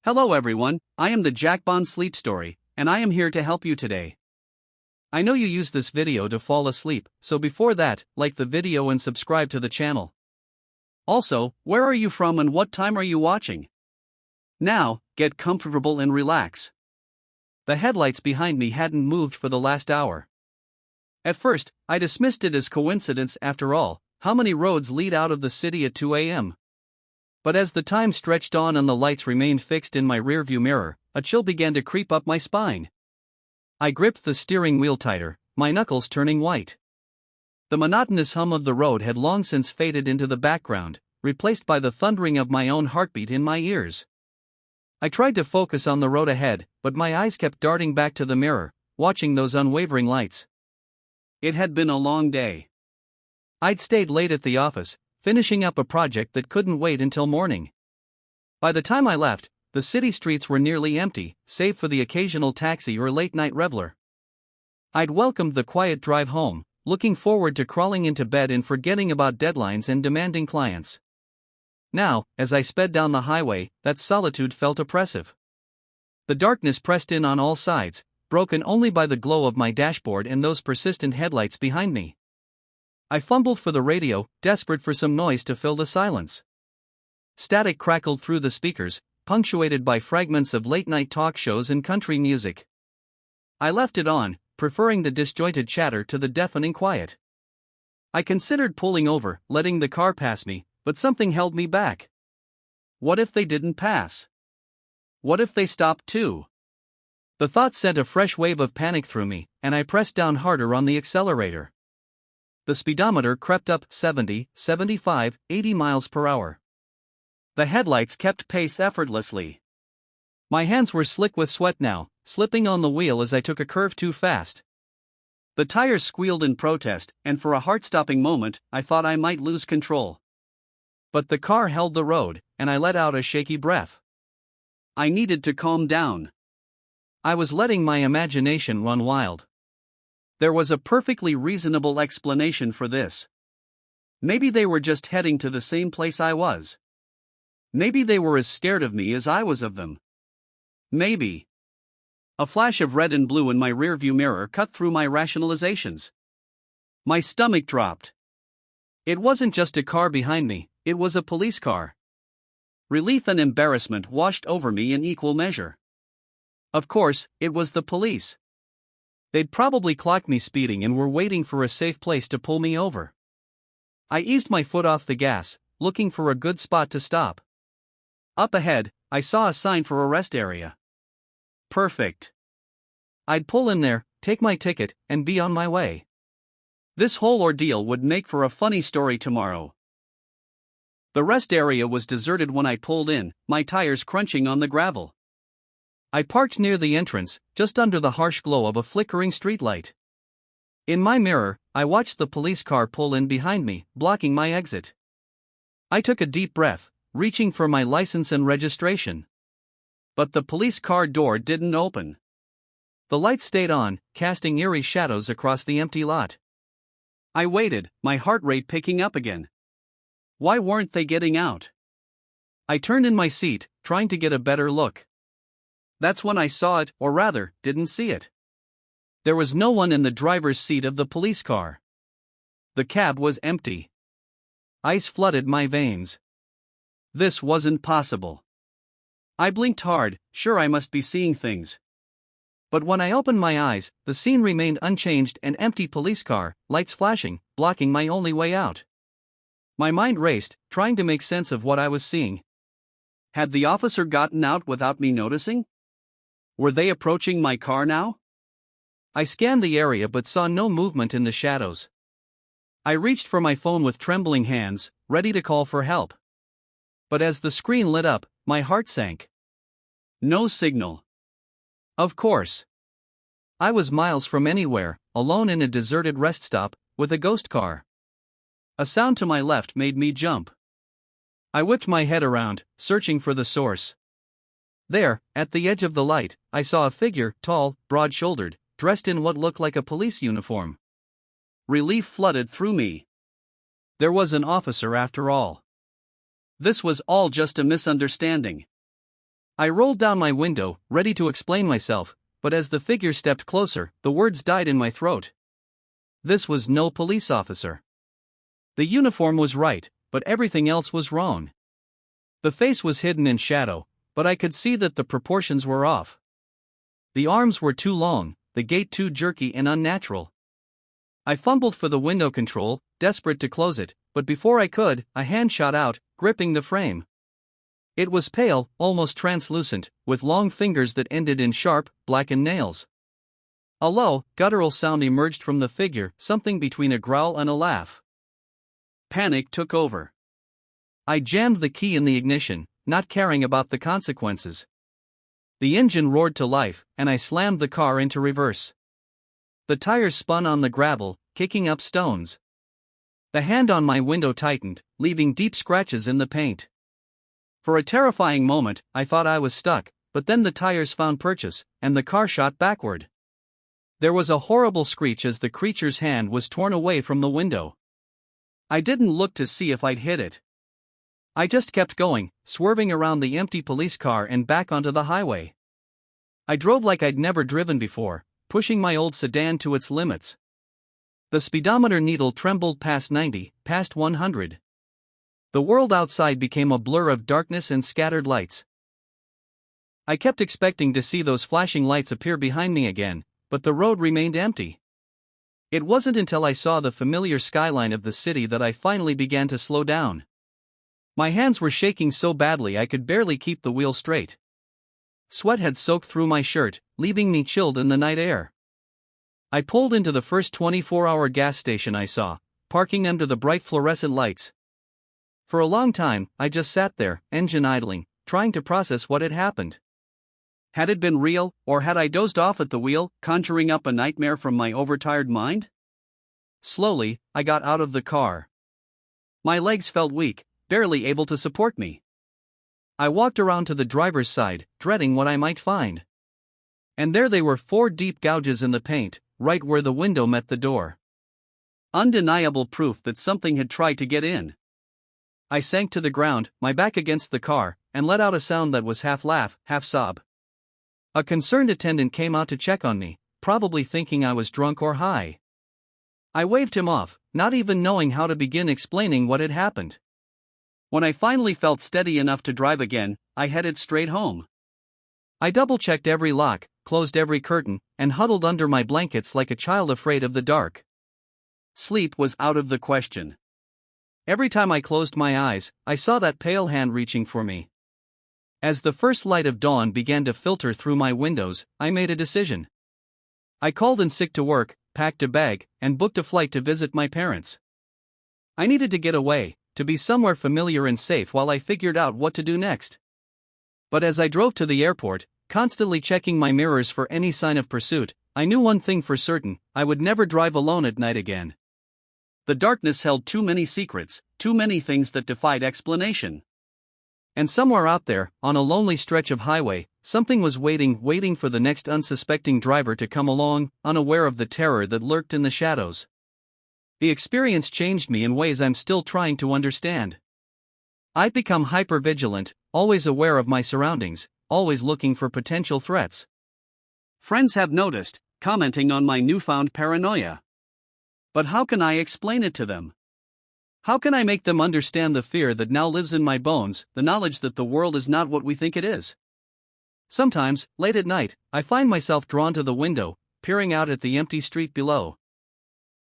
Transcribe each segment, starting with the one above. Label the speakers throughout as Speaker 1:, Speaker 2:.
Speaker 1: Hello everyone, I am the Jack Bond Sleep Story, and I am here to help you today. I know you use this video to fall asleep, so before that, like the video and subscribe to the channel. Also, where are you from and what time are you watching? Now, get comfortable and relax. The headlights behind me hadn't moved for the last hour. At first, I dismissed it as coincidence. After all, how many roads lead out of the city at 2 a.m.? But as the time stretched on and the lights remained fixed in my rearview mirror, a chill began to creep up my spine. I gripped the steering wheel tighter, my knuckles turning white. The monotonous hum of the road had long since faded into the background, replaced by the thundering of my own heartbeat in my ears. I tried to focus on the road ahead, but my eyes kept darting back to the mirror, watching those unwavering lights. It had been a long day. I'd stayed late at the office, finishing up a project that couldn't wait until morning. By the time I left, the city streets were nearly empty, save for the occasional taxi or late-night reveler. I'd welcomed the quiet drive home, looking forward to crawling into bed and forgetting about deadlines and demanding clients. Now, as I sped down the highway, that solitude felt oppressive. The darkness pressed in on all sides, broken only by the glow of my dashboard and those persistent headlights behind me. I fumbled for the radio, desperate for some noise to fill the silence. Static crackled through the speakers, punctuated by fragments of late-night talk shows and country music. I left it on, preferring the disjointed chatter to the deafening quiet. I considered pulling over, letting the car pass me, but something held me back. What if they didn't pass? What if they stopped too? The thought sent a fresh wave of panic through me, and I pressed down harder on the accelerator. The speedometer crept up 70, 75, 80 miles per hour. The headlights kept pace effortlessly. My hands were slick with sweat now, slipping on the wheel as I took a curve too fast. The tires squealed in protest, and for a heart-stopping moment, I thought I might lose control. But the car held the road, and I let out a shaky breath. I needed to calm down. I was letting my imagination run wild. There was a perfectly reasonable explanation for this. Maybe they were just heading to the same place I was. Maybe they were as scared of me as I was of them. Maybe. A flash of red and blue in my rearview mirror cut through my rationalizations. My stomach dropped. It wasn't just a car behind me, it was a police car. Relief and embarrassment washed over me in equal measure. Of course, it was the police. They'd probably clocked me speeding and were waiting for a safe place to pull me over. I eased my foot off the gas, looking for a good spot to stop. Up ahead, I saw a sign for a rest area. Perfect. I'd pull in there, take my ticket, and be on my way. This whole ordeal would make for a funny story tomorrow. The rest area was deserted when I pulled in, my tires crunching on the gravel. I parked near the entrance, just under the harsh glow of a flickering streetlight. In my mirror, I watched the police car pull in behind me, blocking my exit. I took a deep breath, reaching for my license and registration. But the police car door didn't open. The lights stayed on, casting eerie shadows across the empty lot. I waited, my heart rate picking up again. Why weren't they getting out? I turned in my seat, trying to get a better look. That's when I saw it, or rather, didn't see it. There was no one in the driver's seat of the police car. The cab was empty. Ice flooded my veins. This wasn't possible. I blinked hard, sure I must be seeing things. But when I opened my eyes, the scene remained unchanged: an empty police car, lights flashing, blocking my only way out. My mind raced, trying to make sense of what I was seeing. Had the officer gotten out without me noticing? Were they approaching my car now? I scanned the area but saw no movement in the shadows. I reached for my phone with trembling hands, ready to call for help. But as the screen lit up, my heart sank. No signal. Of course. I was miles from anywhere, alone in a deserted rest stop, with a ghost car. A sound to my left made me jump. I whipped my head around, searching for the source. There, at the edge of the light, I saw a figure, tall, broad-shouldered, dressed in what looked like a police uniform. Relief flooded through me. There was an officer after all. This was all just a misunderstanding. I rolled down my window, ready to explain myself, but as the figure stepped closer, the words died in my throat. This was no police officer. The uniform was right, but everything else was wrong. The face was hidden in shadow, but I could see that the proportions were off. The arms were too long, the gait too jerky and unnatural. I fumbled for the window control, desperate to close it, but before I could, a hand shot out, gripping the frame. It was pale, almost translucent, with long fingers that ended in sharp, blackened nails. A low, guttural sound emerged from the figure, something between a growl and a laugh. Panic took over. I jammed the key in the ignition, not caring about the consequences. The engine roared to life, and I slammed the car into reverse. The tires spun on the gravel, kicking up stones. The hand on my window tightened, leaving deep scratches in the paint. For a terrifying moment, I thought I was stuck, but then the tires found purchase, and the car shot backward. There was a horrible screech as the creature's hand was torn away from the window. I didn't look to see if I'd hit it. I just kept going, swerving around the empty police car and back onto the highway. I drove like I'd never driven before, pushing my old sedan to its limits. The speedometer needle trembled past 90, past 100. The world outside became a blur of darkness and scattered lights. I kept expecting to see those flashing lights appear behind me again, but the road remained empty. It wasn't until I saw the familiar skyline of the city that I finally began to slow down. My hands were shaking so badly I could barely keep the wheel straight. Sweat had soaked through my shirt, leaving me chilled in the night air. I pulled into the first 24-hour gas station I saw, parking under the bright fluorescent lights. For a long time, I just sat there, engine idling, trying to process what had happened. Had it been real, or had I dozed off at the wheel, conjuring up a nightmare from my overtired mind? Slowly, I got out of the car. My legs felt weak, barely able to support me. I walked around to the driver's side, dreading what I might find. And there they were, 4 deep gouges in the paint, right where the window met the door. Undeniable proof that something had tried to get in. I sank to the ground, my back against the car, and let out a sound that was half laugh, half sob. A concerned attendant came out to check on me, probably thinking I was drunk or high. I waved him off, not even knowing how to begin explaining what had happened. When I finally felt steady enough to drive again, I headed straight home. I double-checked every lock, closed every curtain, and huddled under my blankets like a child afraid of the dark. Sleep was out of the question. Every time I closed my eyes, I saw that pale hand reaching for me. As the first light of dawn began to filter through my windows, I made a decision. I called in sick to work, packed a bag, and booked a flight to visit my parents. I needed to get away, to be somewhere familiar and safe while I figured out what to do next. But as I drove to the airport, constantly checking my mirrors for any sign of pursuit, I knew one thing for certain: I would never drive alone at night again. The darkness held too many secrets, too many things that defied explanation. And somewhere out there, on a lonely stretch of highway, something was waiting for the next unsuspecting driver to come along, unaware of the terror that lurked in the shadows. The experience changed me in ways I'm still trying to understand. I've become hyper-vigilant, always aware of my surroundings, always looking for potential threats. Friends have noticed, commenting on my newfound paranoia. But how can I explain it to them? How can I make them understand the fear that now lives in my bones, the knowledge that the world is not what we think it is? Sometimes, late at night, I find myself drawn to the window, peering out at the empty street below.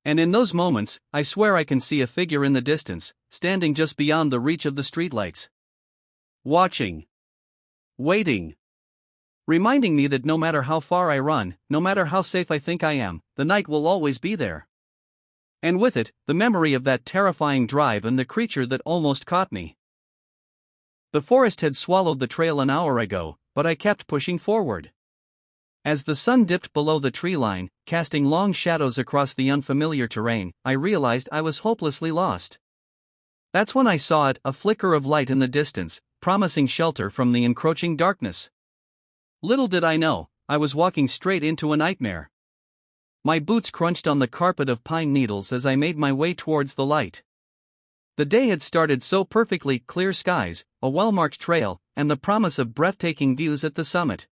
Speaker 1: And in those moments, I swear I can see a figure in the distance, standing just beyond the reach of the streetlights. Watching. Waiting. Reminding me that no matter how far I run, no matter how safe I think I am, the night will always be there. And with it, the memory of that terrifying drive and the creature that almost caught me. The forest had swallowed the trail an hour ago, but I kept pushing forward. As the sun dipped below the tree line, casting long shadows across the unfamiliar terrain, I realized I was hopelessly lost. That's when I saw it, a flicker of light in the distance, promising shelter from the encroaching darkness. Little did I know, I was walking straight into a nightmare. My boots crunched on the carpet of pine needles as I made my way towards the light. The day had started so perfectly: clear skies, a well-marked trail, and the promise of breathtaking views at the summit.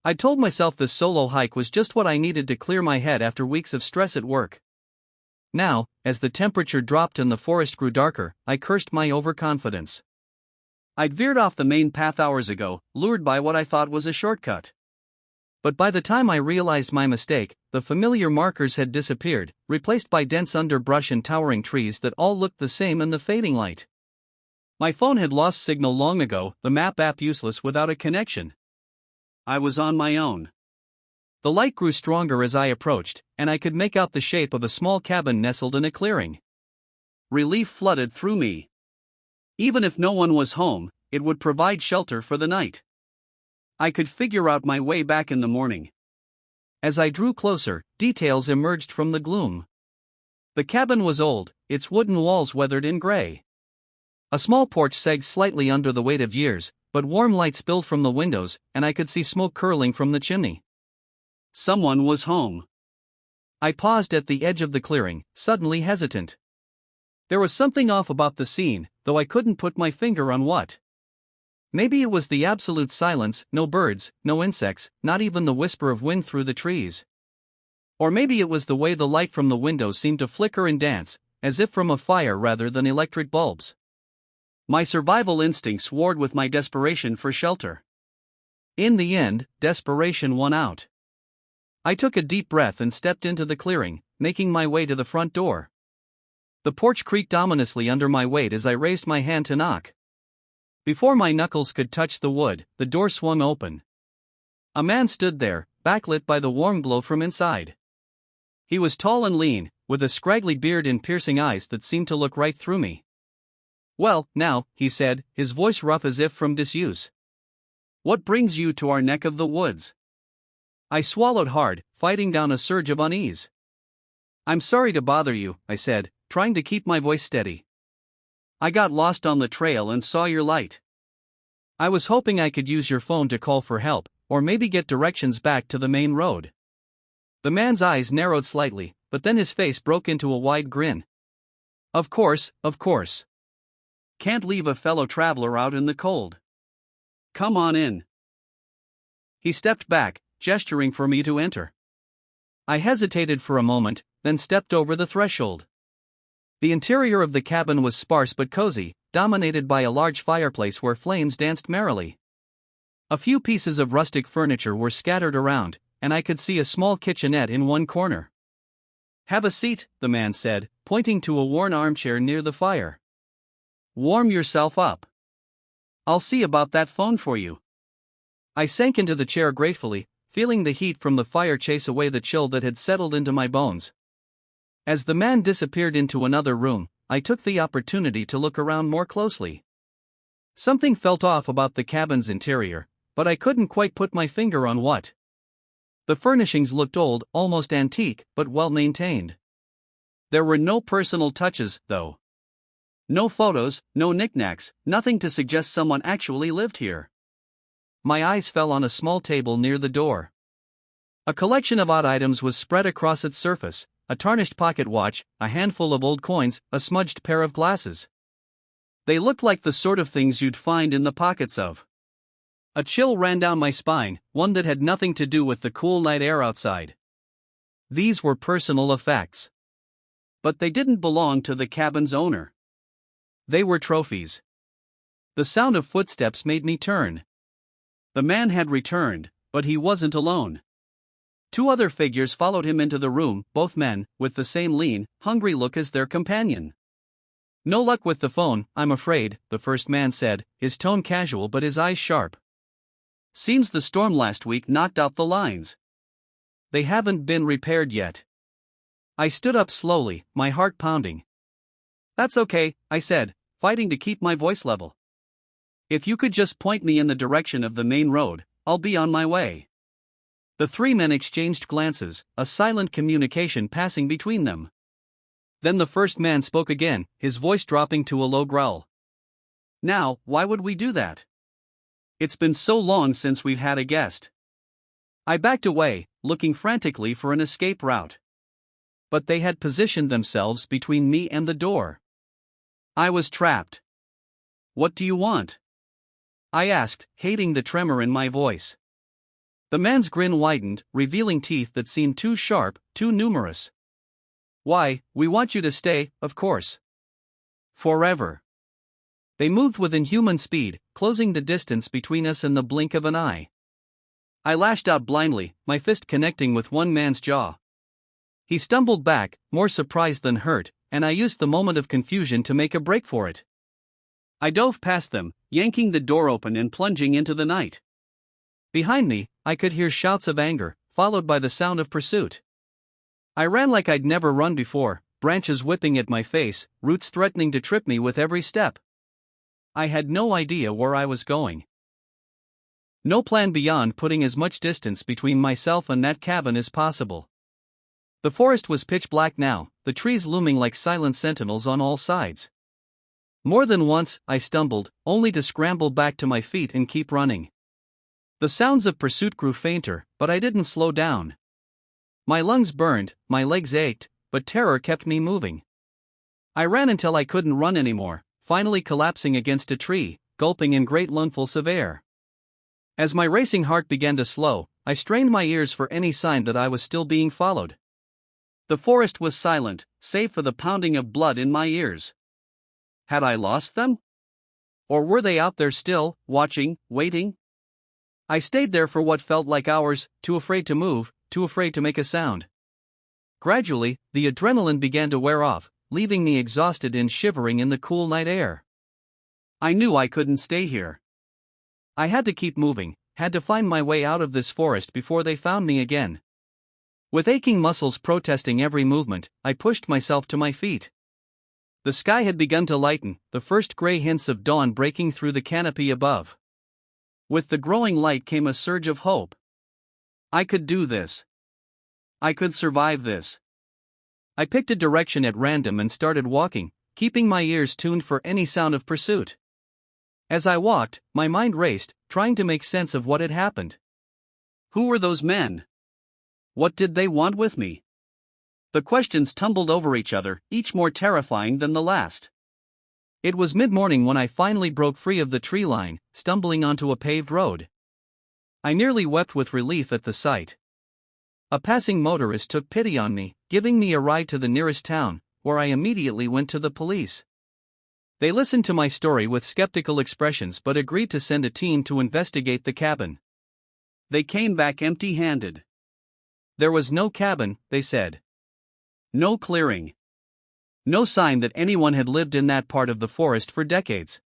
Speaker 1: I told myself this solo hike was just what I needed to clear my head after weeks of stress at work. Now, as the temperature dropped and the forest grew darker, I cursed my overconfidence. I'd veered off the main path hours ago, lured by what I thought was a shortcut. But by the time I realized my mistake, the familiar markers had disappeared, replaced by dense underbrush and towering trees that all looked the same in the fading light. My phone had lost signal long ago, the map app useless without a connection. I was on my own. The light grew stronger as I approached, and I could make out the shape of a small cabin nestled in a clearing. Relief flooded through me. Even if no one was home, it would provide shelter for the night. I could figure out my way back in the morning. As I drew closer, details emerged from the gloom. The cabin was old, its wooden walls weathered in gray. A small porch sagged slightly under the weight of years, but warm light spilled from the windows, and I could see smoke curling from the chimney. Someone was home. I paused at the edge of the clearing, suddenly hesitant. There was something off about the scene, though I couldn't put my finger on what. Maybe it was the absolute silence, no birds, no insects, not even the whisper of wind through the trees. Or maybe it was the way the light from the window seemed to flicker and dance, as if from a fire rather than electric bulbs. My survival instincts warred with my desperation for shelter. In the end, desperation won out. I took a deep breath and stepped into the clearing, making my way to the front door. The porch creaked ominously under my weight as I raised my hand to knock. Before my knuckles could touch the wood, the door swung open. A man stood there, backlit by the warm glow from inside. He was tall and lean, with a scraggly beard and piercing eyes that seemed to look right through me. "Well, now," he said, his voice rough as if from disuse. "What brings you to our neck of the woods?" I swallowed hard, fighting down a surge of unease. "I'm sorry to bother you," I said, trying to keep my voice steady. "I got lost on the trail and saw your light. I was hoping I could use your phone to call for help, or maybe get directions back to the main road." The man's eyes narrowed slightly, but then his face broke into a wide grin. Of course. Can't leave a fellow traveler out in the cold. Come on in." He stepped back, gesturing for me to enter. I hesitated for a moment, then stepped over the threshold. The interior of the cabin was sparse but cozy, dominated by a large fireplace where flames danced merrily. A few pieces of rustic furniture were scattered around, and I could see a small kitchenette in one corner. "Have a seat," the man said, pointing to a worn armchair near the fire. "Warm yourself up. I'll see about that phone for you." I sank into the chair gratefully, feeling the heat from the fire chase away the chill that had settled into my bones. As the man disappeared into another room, I took the opportunity to look around more closely. Something felt off about the cabin's interior, but I couldn't quite put my finger on what. The furnishings looked old, almost antique, but well maintained. There were no personal touches, though. No photos, no knickknacks, nothing to suggest someone actually lived here. My eyes fell on a small table near the door. A collection of odd items was spread across its surface: a tarnished pocket watch, a handful of old coins, a smudged pair of glasses. They looked like the sort of things you'd find in the pockets of. A chill ran down my spine, one that had nothing to do with the cool night air outside. These were personal effects. But they didn't belong to the cabin's owner. They were trophies. The sound of footsteps made me turn. The man had returned, but he wasn't alone. Two other figures followed him into the room, both men, with the same lean, hungry look as their companion. "No luck with the phone, I'm afraid," the first man said, his tone casual but his eyes sharp. "Seems the storm last week knocked out the lines. They haven't been repaired yet." I stood up slowly, my heart pounding. "That's okay," I said, fighting to keep my voice level. "If you could just point me in the direction of the main road, I'll be on my way." The three men exchanged glances, a silent communication passing between them. Then the first man spoke again, his voice dropping to a low growl. "Now, why would we do that? It's been so long since we've had a guest." I backed away, looking frantically for an escape route. But they had positioned themselves between me and the door. I was trapped. What do you want? I asked, hating the tremor in my voice. The man's grin widened, revealing teeth that seemed too sharp, too numerous. Why, we want you to stay, of course. Forever. They moved with inhuman speed, closing the distance between us in the blink of an eye. I lashed out blindly, my fist connecting with one man's jaw. He stumbled back, more surprised than hurt, and I used the moment of confusion to make a break for it. I dove past them, yanking the door open and plunging into the night. Behind me, I could hear shouts of anger, followed by the sound of pursuit. I ran like I'd never run before, branches whipping at my face, roots threatening to trip me with every step. I had no idea where I was going. No plan beyond putting as much distance between myself and that cabin as possible. The forest was pitch black now, the trees looming like silent sentinels on all sides. More than once, I stumbled, only to scramble back to my feet and keep running. The sounds of pursuit grew fainter, but I didn't slow down. My lungs burned, my legs ached, but terror kept me moving. I ran until I couldn't run anymore, finally collapsing against a tree, gulping in great lungfuls of air. As my racing heart began to slow, I strained my ears for any sign that I was still being followed. The forest was silent, save for the pounding of blood in my ears. Had I lost them? Or were they out there still, watching, waiting? I stayed there for what felt like hours, too afraid to move, too afraid to make a sound. Gradually, the adrenaline began to wear off, leaving me exhausted and shivering in the cool night air. I knew I couldn't stay here. I had to keep moving, had to find my way out of this forest before they found me again. With aching muscles protesting every movement, I pushed myself to my feet. The sky had begun to lighten, the first gray hints of dawn breaking through the canopy above. With the growing light came a surge of hope. I could do this. I could survive this. I picked a direction at random and started walking, keeping my ears tuned for any sound of pursuit. As I walked, my mind raced, trying to make sense of what had happened. Who were those men? What did they want with me? The questions tumbled over each other, each more terrifying than the last. It was mid-morning when I finally broke free of the tree line, stumbling onto a paved road. I nearly wept with relief at the sight. A passing motorist took pity on me, giving me a ride to the nearest town, where I immediately went to the police. They listened to my story with skeptical expressions but agreed to send a team to investigate the cabin. They came back empty-handed. There was no cabin, they said. No clearing. No sign that anyone had lived in that part of the forest for decades.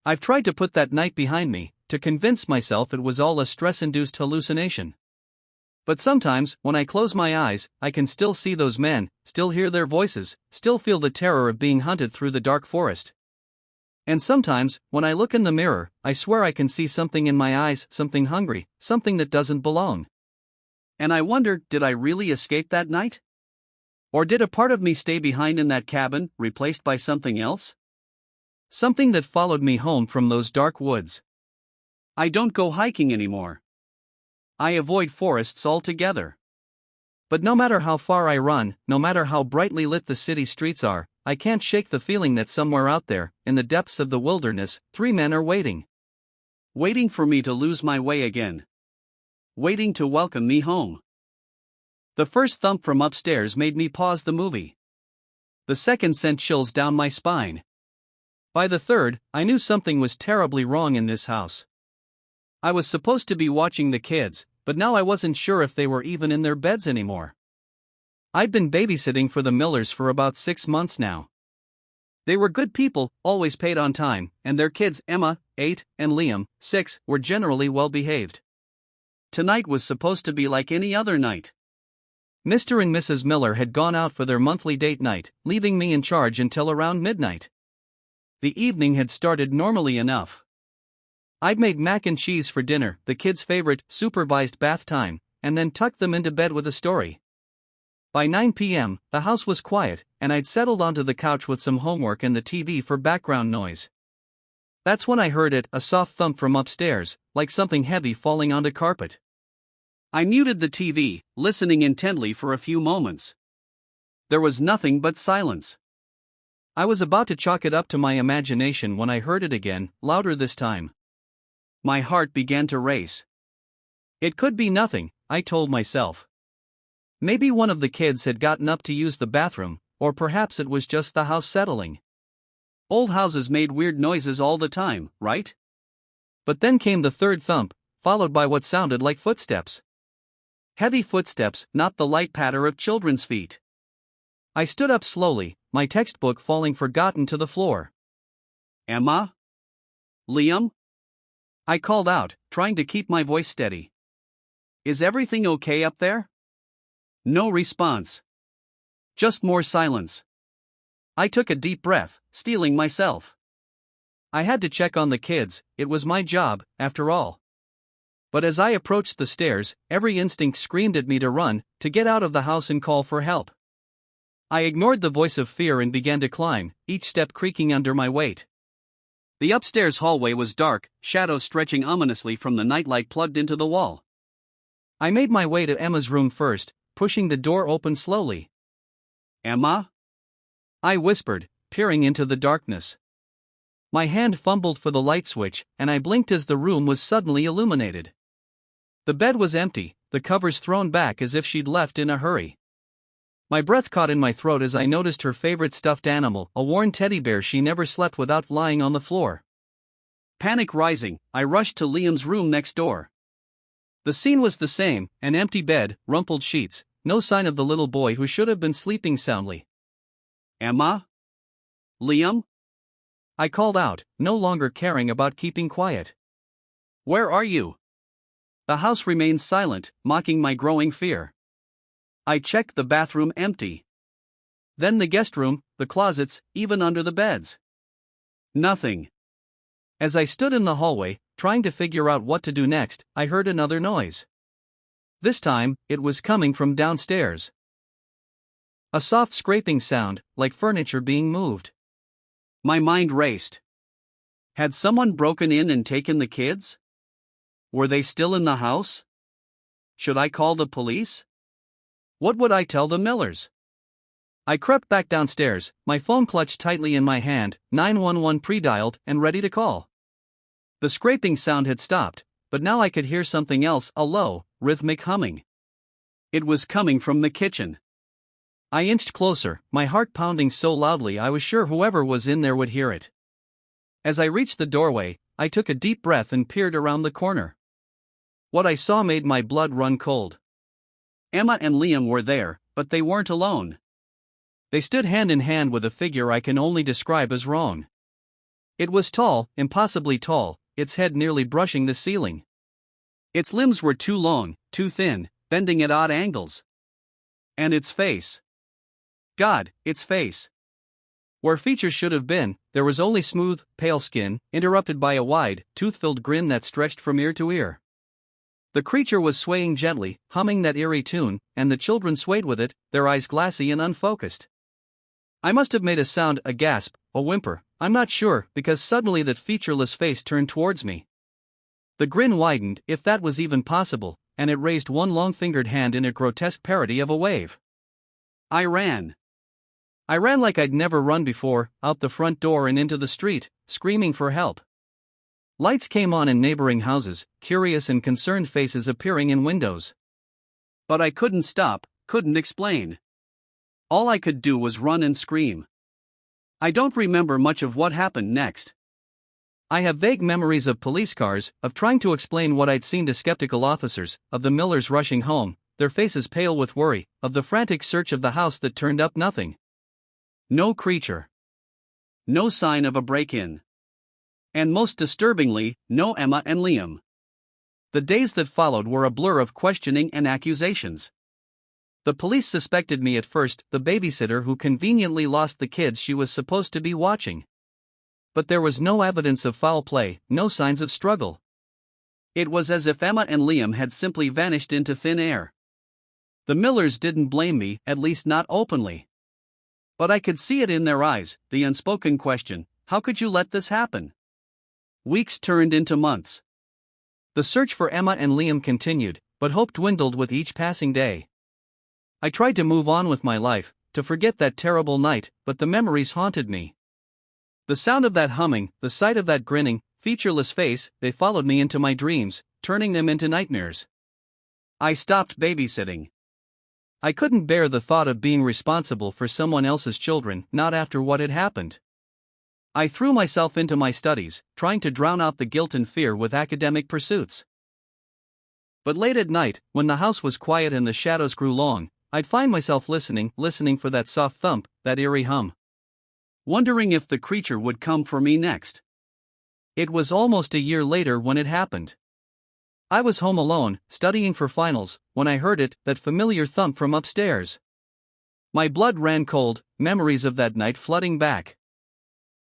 Speaker 1: I've tried to put that night behind me, to convince myself it was all a stress-induced hallucination. But sometimes, when I close my eyes, I can still see those men, still hear their voices, still feel the terror of being hunted through the dark forest. And sometimes, when I look in the mirror, I swear I can see something in my eyes, something hungry, something that doesn't belong. And I wonder, did I really escape that night? Or did a part of me stay behind in that cabin, replaced by something else? Something that followed me home from those dark woods. I don't go hiking anymore. I avoid forests altogether. But no matter how far I run, no matter how brightly lit the city streets are, I can't shake the feeling that somewhere out there, in the depths of the wilderness, 3 men are waiting. Waiting for me to lose my way again. Waiting to welcome me home. The first thump from upstairs made me pause the movie. The second sent chills down my spine. By the third, I knew something was terribly wrong in this house. I was supposed to be watching the kids, but now I wasn't sure if they were even in their beds anymore. I'd been babysitting for the Millers for about 6 months now. They were good people, always paid on time, and their kids Emma, 8, and Liam, 6, were generally well behaved. Tonight was supposed to be like any other night. Mr. and Mrs. Miller had gone out for their monthly date night, leaving me in charge until around midnight. The evening had started normally enough. I'd made mac and cheese for dinner, the kids' favorite, supervised bath time, and then tucked them into bed with a story. By 9 p.m., the house was quiet, and I'd settled onto the couch with some homework and the TV for background noise. That's when I heard it, a soft thump from upstairs, like something heavy falling onto carpet. I muted the TV, listening intently for a few moments. There was nothing but silence. I was about to chalk it up to my imagination when I heard it again, louder this time. My heart began to race. It could be nothing, I told myself. Maybe one of the kids had gotten up to use the bathroom, or perhaps it was just the house settling. Old houses made weird noises all the time, right? But then came the third thump, followed by what sounded like footsteps. Heavy footsteps, not the light patter of children's feet. I stood up slowly, my textbook falling forgotten to the floor. Emma? Liam? I called out, trying to keep my voice steady. Is everything okay up there? No response. Just more silence. I took a deep breath, steeling myself. I had to check on the kids, it was my job, after all. But as I approached the stairs, every instinct screamed at me to run, to get out of the house and call for help. I ignored the voice of fear and began to climb, each step creaking under my weight. The upstairs hallway was dark, shadows stretching ominously from the nightlight plugged into the wall. I made my way to Emma's room first, pushing the door open slowly. Emma? I whispered, peering into the darkness. My hand fumbled for the light switch, and I blinked as the room was suddenly illuminated. The bed was empty, the covers thrown back as if she'd left in a hurry. My breath caught in my throat as I noticed her favorite stuffed animal, a worn teddy bear she never slept without, lying on the floor. Panic rising, I rushed to Liam's room next door. The scene was the same, an empty bed, rumpled sheets, no sign of the little boy who should have been sleeping soundly. Emma? Liam? I called out, no longer caring about keeping quiet. Where are you? The house remained silent, mocking my growing fear. I checked the bathroom, empty. Then the guest room, the closets, even under the beds. Nothing. As I stood in the hallway, trying to figure out what to do next, I heard another noise. This time, it was coming from downstairs. A soft scraping sound, like furniture being moved. My mind raced. Had someone broken in and taken the kids? Were they still in the house? Should I call the police? What would I tell the Millers? I crept back downstairs, my phone clutched tightly in my hand, 911 pre-dialed and ready to call. The scraping sound had stopped, but now I could hear something else, a low, rhythmic humming. It was coming from the kitchen. I inched closer, my heart pounding so loudly I was sure whoever was in there would hear it. As I reached the doorway, I took a deep breath and peered around the corner. What I saw made my blood run cold. Emma and Liam were there, but they weren't alone. They stood hand in hand with a figure I can only describe as wrong. It was tall, impossibly tall, its head nearly brushing the ceiling. Its limbs were too long, too thin, bending at odd angles. And its face. God, its face. Where features should have been, there was only smooth, pale skin, interrupted by a wide, tooth-filled grin that stretched from ear to ear. The creature was swaying gently, humming that eerie tune, and the children swayed with it, their eyes glassy and unfocused. I must have made a sound, a gasp, a whimper, I'm not sure, because suddenly that featureless face turned towards me. The grin widened, if that was even possible, and it raised one long-fingered hand in a grotesque parody of a wave. I ran. I ran like I'd never run before, out the front door and into the street, screaming for help. Lights came on in neighboring houses, curious and concerned faces appearing in windows. But I couldn't stop, couldn't explain. All I could do was run and scream. I don't remember much of what happened next. I have vague memories of police cars, of trying to explain what I'd seen to skeptical officers, of the Millers rushing home, their faces pale with worry, of the frantic search of the house that turned up nothing. No creature. No sign of a break-in. And most disturbingly, no Emma and Liam. The days that followed were a blur of questioning and accusations. The police suspected me at first, the babysitter who conveniently lost the kids she was supposed to be watching. But there was no evidence of foul play, no signs of struggle. It was as if Emma and Liam had simply vanished into thin air. The Millers didn't blame me, at least not openly. But I could see it in their eyes, the unspoken question, how could you let this happen? Weeks turned into months. The search for Emma and Liam continued, but hope dwindled with each passing day. I tried to move on with my life, to forget that terrible night, but the memories haunted me. The sound of that humming, the sight of that grinning, featureless face, they followed me into my dreams, turning them into nightmares. I stopped babysitting. I couldn't bear the thought of being responsible for someone else's children, not after what had happened. I threw myself into my studies, trying to drown out the guilt and fear with academic pursuits. But late at night, when the house was quiet and the shadows grew long, I'd find myself listening for that soft thump, that eerie hum. Wondering if the creature would come for me next. It was almost a year later when it happened. I was home alone, studying for finals, when I heard it, that familiar thump from upstairs. My blood ran cold, memories of that night flooding back.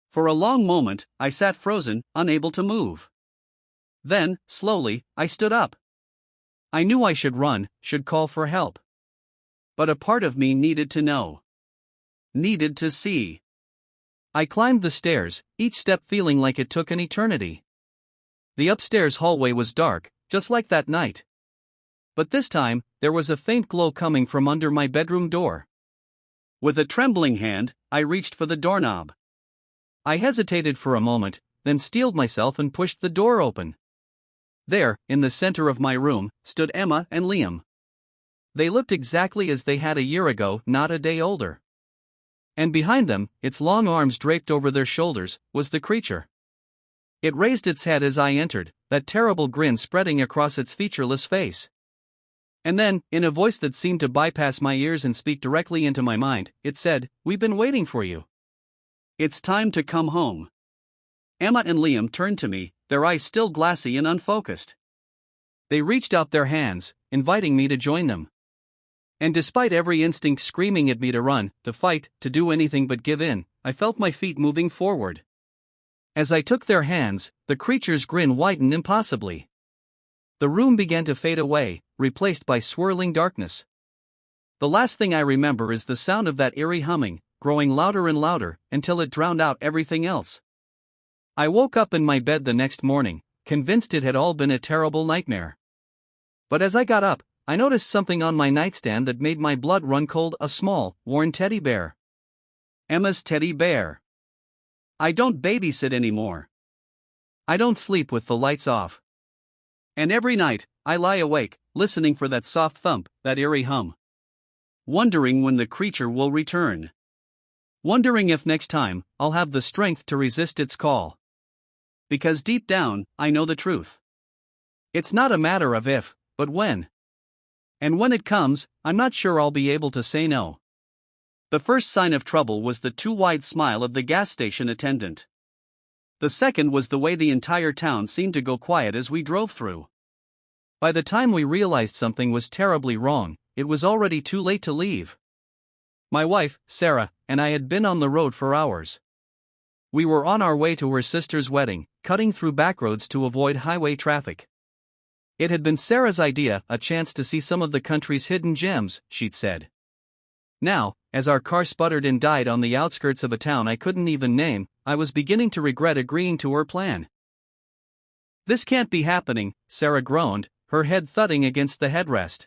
Speaker 1: For a long moment, I sat frozen, unable to move. Then, slowly, I stood up. I knew I should run, should call for help. But a part of me needed to know. Needed to see. I climbed the stairs, each step feeling like it took an eternity. The upstairs hallway was dark, just like that night. But this time, there was a faint glow coming from under my bedroom door. With a trembling hand, I reached for the doorknob. I hesitated for a moment, then steeled myself and pushed the door open. There, in the center of my room, stood Emma and Liam. They looked exactly as they had a year ago, not a day older. And behind them, its long arms draped over their shoulders, was the creature. It raised its head as I entered, that terrible grin spreading across its featureless face. And then, in a voice that seemed to bypass my ears and speak directly into my mind, it said, "We've been waiting for you. It's time to come home." Emma and Liam turned to me, their eyes still glassy and unfocused. They reached out their hands, inviting me to join them. And despite every instinct screaming at me to run, to fight, to do anything but give in, I felt my feet moving forward. As I took their hands, the creature's grin widened impossibly. The room began to fade away, replaced by swirling darkness. The last thing I remember is the sound of that eerie humming, growing louder and louder, until it drowned out everything else. I woke up in my bed the next morning, convinced it had all been a terrible nightmare. But as I got up, I noticed something on my nightstand that made my blood run cold, a small, worn teddy bear. Emma's teddy bear. I don't babysit anymore. I don't sleep with the lights off. And every night, I lie awake, listening for that soft thump, that eerie hum. Wondering when the creature will return. Wondering if next time, I'll have the strength to resist its call. Because deep down, I know the truth. It's not a matter of if, but when. And when it comes, I'm not sure I'll be able to say no. The first sign of trouble was the too wide smile of the gas station attendant. The second was the way the entire town seemed to go quiet as we drove through. By the time we realized something was terribly wrong, it was already too late to leave. My wife, Sarah, and I had been on the road for hours. We were on our way to her sister's wedding, cutting through backroads to avoid highway traffic. It had been Sarah's idea, a chance to see some of the country's hidden gems, she'd said. Now, as our car sputtered and died on the outskirts of a town I couldn't even name, I was beginning to regret agreeing to her plan. "This can't be happening," Sarah groaned, her head thudding against the headrest.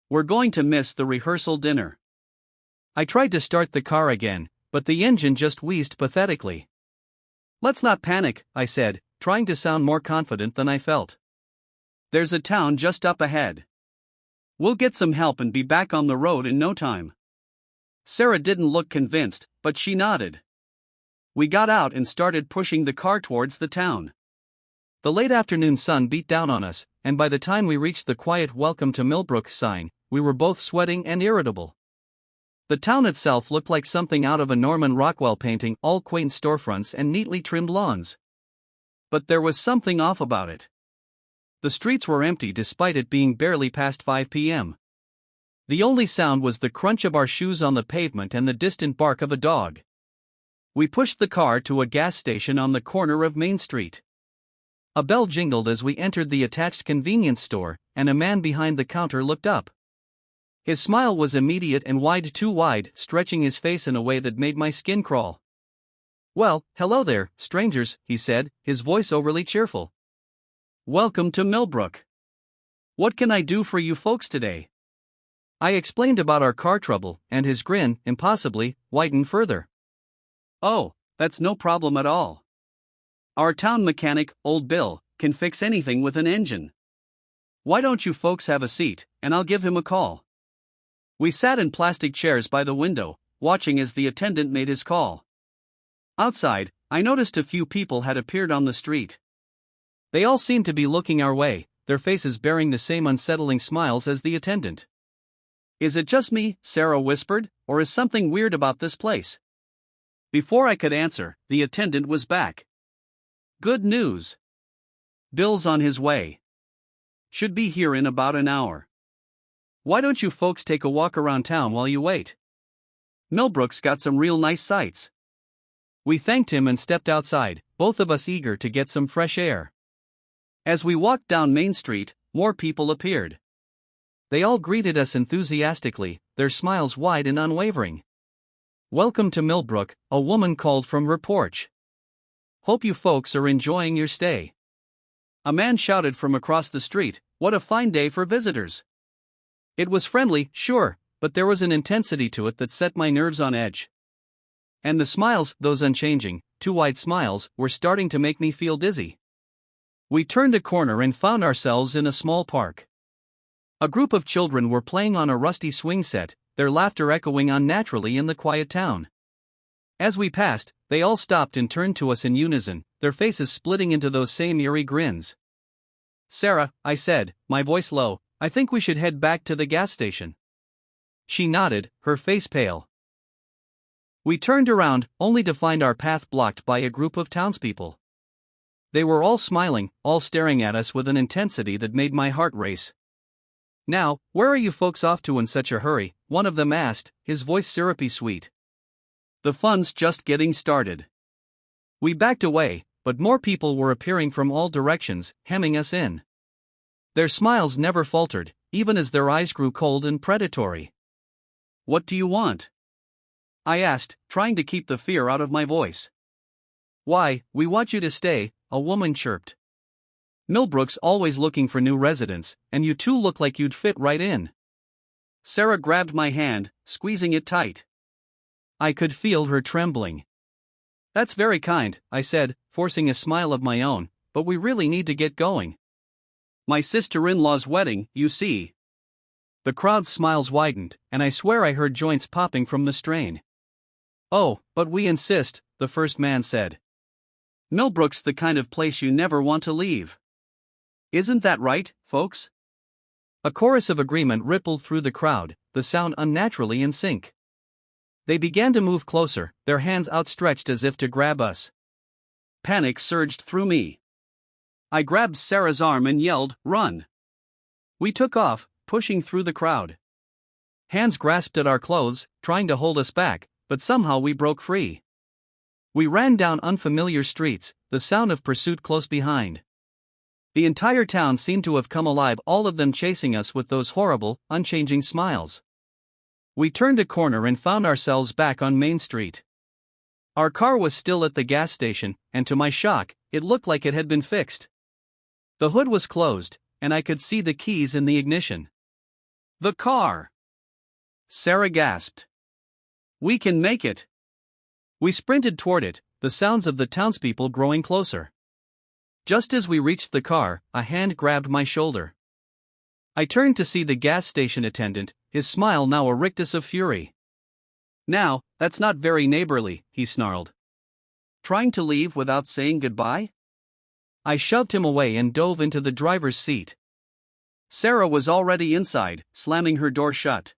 Speaker 1: "We're going to miss the rehearsal dinner." I tried to start the car again, but the engine just wheezed pathetically. "Let's not panic," I said, trying to sound more confident than I felt. "There's a town just up ahead. We'll get some help and be back on the road in no time." Sarah didn't look convinced, but she nodded. We got out and started pushing the car towards the town. The late afternoon sun beat down on us, and by the time we reached the quiet "Welcome to Millbrook" sign, we were both sweating and irritable. The town itself looked like something out of a Norman Rockwell painting, all quaint storefronts and neatly trimmed lawns. But there was something off about it. The streets were empty despite it being barely past 5 p.m. The only sound was the crunch of our shoes on the pavement and the distant bark of a dog. We pushed the car to a gas station on the corner of Main Street. A bell jingled as we entered the attached convenience store, and a man behind the counter looked up. His smile was immediate and wide, too wide, stretching his face in a way that made my skin crawl. "Well, hello there, strangers," he said, his voice overly cheerful. "Welcome to Millbrook. What can I do for you folks today?" I explained about our car trouble, and his grin, impossibly, widened further. Oh, that's no problem at all. Our town mechanic, Old Bill, can fix anything with an engine. Why don't you folks have a seat, and I'll give him a call. We sat in plastic chairs by the window, watching as the attendant made his call. Outside, I noticed a few people had appeared on the street. They all seemed to be looking our way, their faces bearing the same unsettling smiles as the attendant. Is it just me, Sarah whispered, or is something weird about this place? Before I could answer, the attendant was back. Good news. Bill's on his way. Should be here in about an hour. Why don't you folks take a walk around town while you wait? Millbrook's got some real nice sights. We thanked him and stepped outside, both of us eager to get some fresh air. As we walked down Main Street, more people appeared. They all greeted us enthusiastically, their smiles wide and unwavering. Welcome to Millbrook, a woman called from her porch. Hope you folks are enjoying your stay. A man shouted from across the street, what a fine day for visitors. It was friendly, sure, but there was an intensity to it that set my nerves on edge. And the smiles, those unchanging, too wide smiles, were starting to make me feel dizzy. We turned a corner and found ourselves in a small park. A group of children were playing on a rusty swing set, their laughter echoing unnaturally in the quiet town. As we passed, they all stopped and turned to us in unison, their faces splitting into those same eerie grins. Sarah, I said, my voice low, I think we should head back to the gas station. She nodded, her face pale. We turned around, only to find our path blocked by a group of townspeople. They were all smiling, all staring at us with an intensity that made my heart race. Now, where are you folks off to in such a hurry? One of them asked, his voice syrupy sweet. The fun's just getting started. We backed away, but more people were appearing from all directions, hemming us in. Their smiles never faltered, even as their eyes grew cold and predatory. What do you want? I asked, trying to keep the fear out of my voice. Why, we want you to stay, a woman chirped. Millbrook's always looking for new residents, and you two look like you'd fit right in. Sarah grabbed my hand, squeezing it tight. I could feel her trembling. That's very kind, I said, forcing a smile of my own, but we really need to get going. My sister-in-law's wedding, you see. The crowd's smiles widened, and I swear I heard joints popping from the strain. Oh, but we insist, the first man said. Millbrook's the kind of place you never want to leave. Isn't that right, folks? A chorus of agreement rippled through the crowd, the sound unnaturally in sync. They began to move closer, their hands outstretched as if to grab us. Panic surged through me. I grabbed Sarah's arm and yelled, "Run!" We took off, pushing through the crowd. Hands grasped at our clothes, trying to hold us back, but somehow we broke free. We ran down unfamiliar streets, the sound of pursuit close behind. The entire town seemed to have come alive, all of them chasing us with those horrible, unchanging smiles. We turned a corner and found ourselves back on Main Street. Our car was still at the gas station, and to my shock, it looked like it had been fixed. The hood was closed, and I could see the keys in the ignition. The car! Sarah gasped. We can make it! We sprinted toward it, the sounds of the townspeople growing closer. Just as we reached the car, a hand grabbed my shoulder. I turned to see the gas station attendant, his smile now a rictus of fury. Now, that's not very neighborly, he snarled. Trying to leave without saying goodbye? I shoved him away and dove into the driver's seat. Sarah was already inside, slamming her door shut.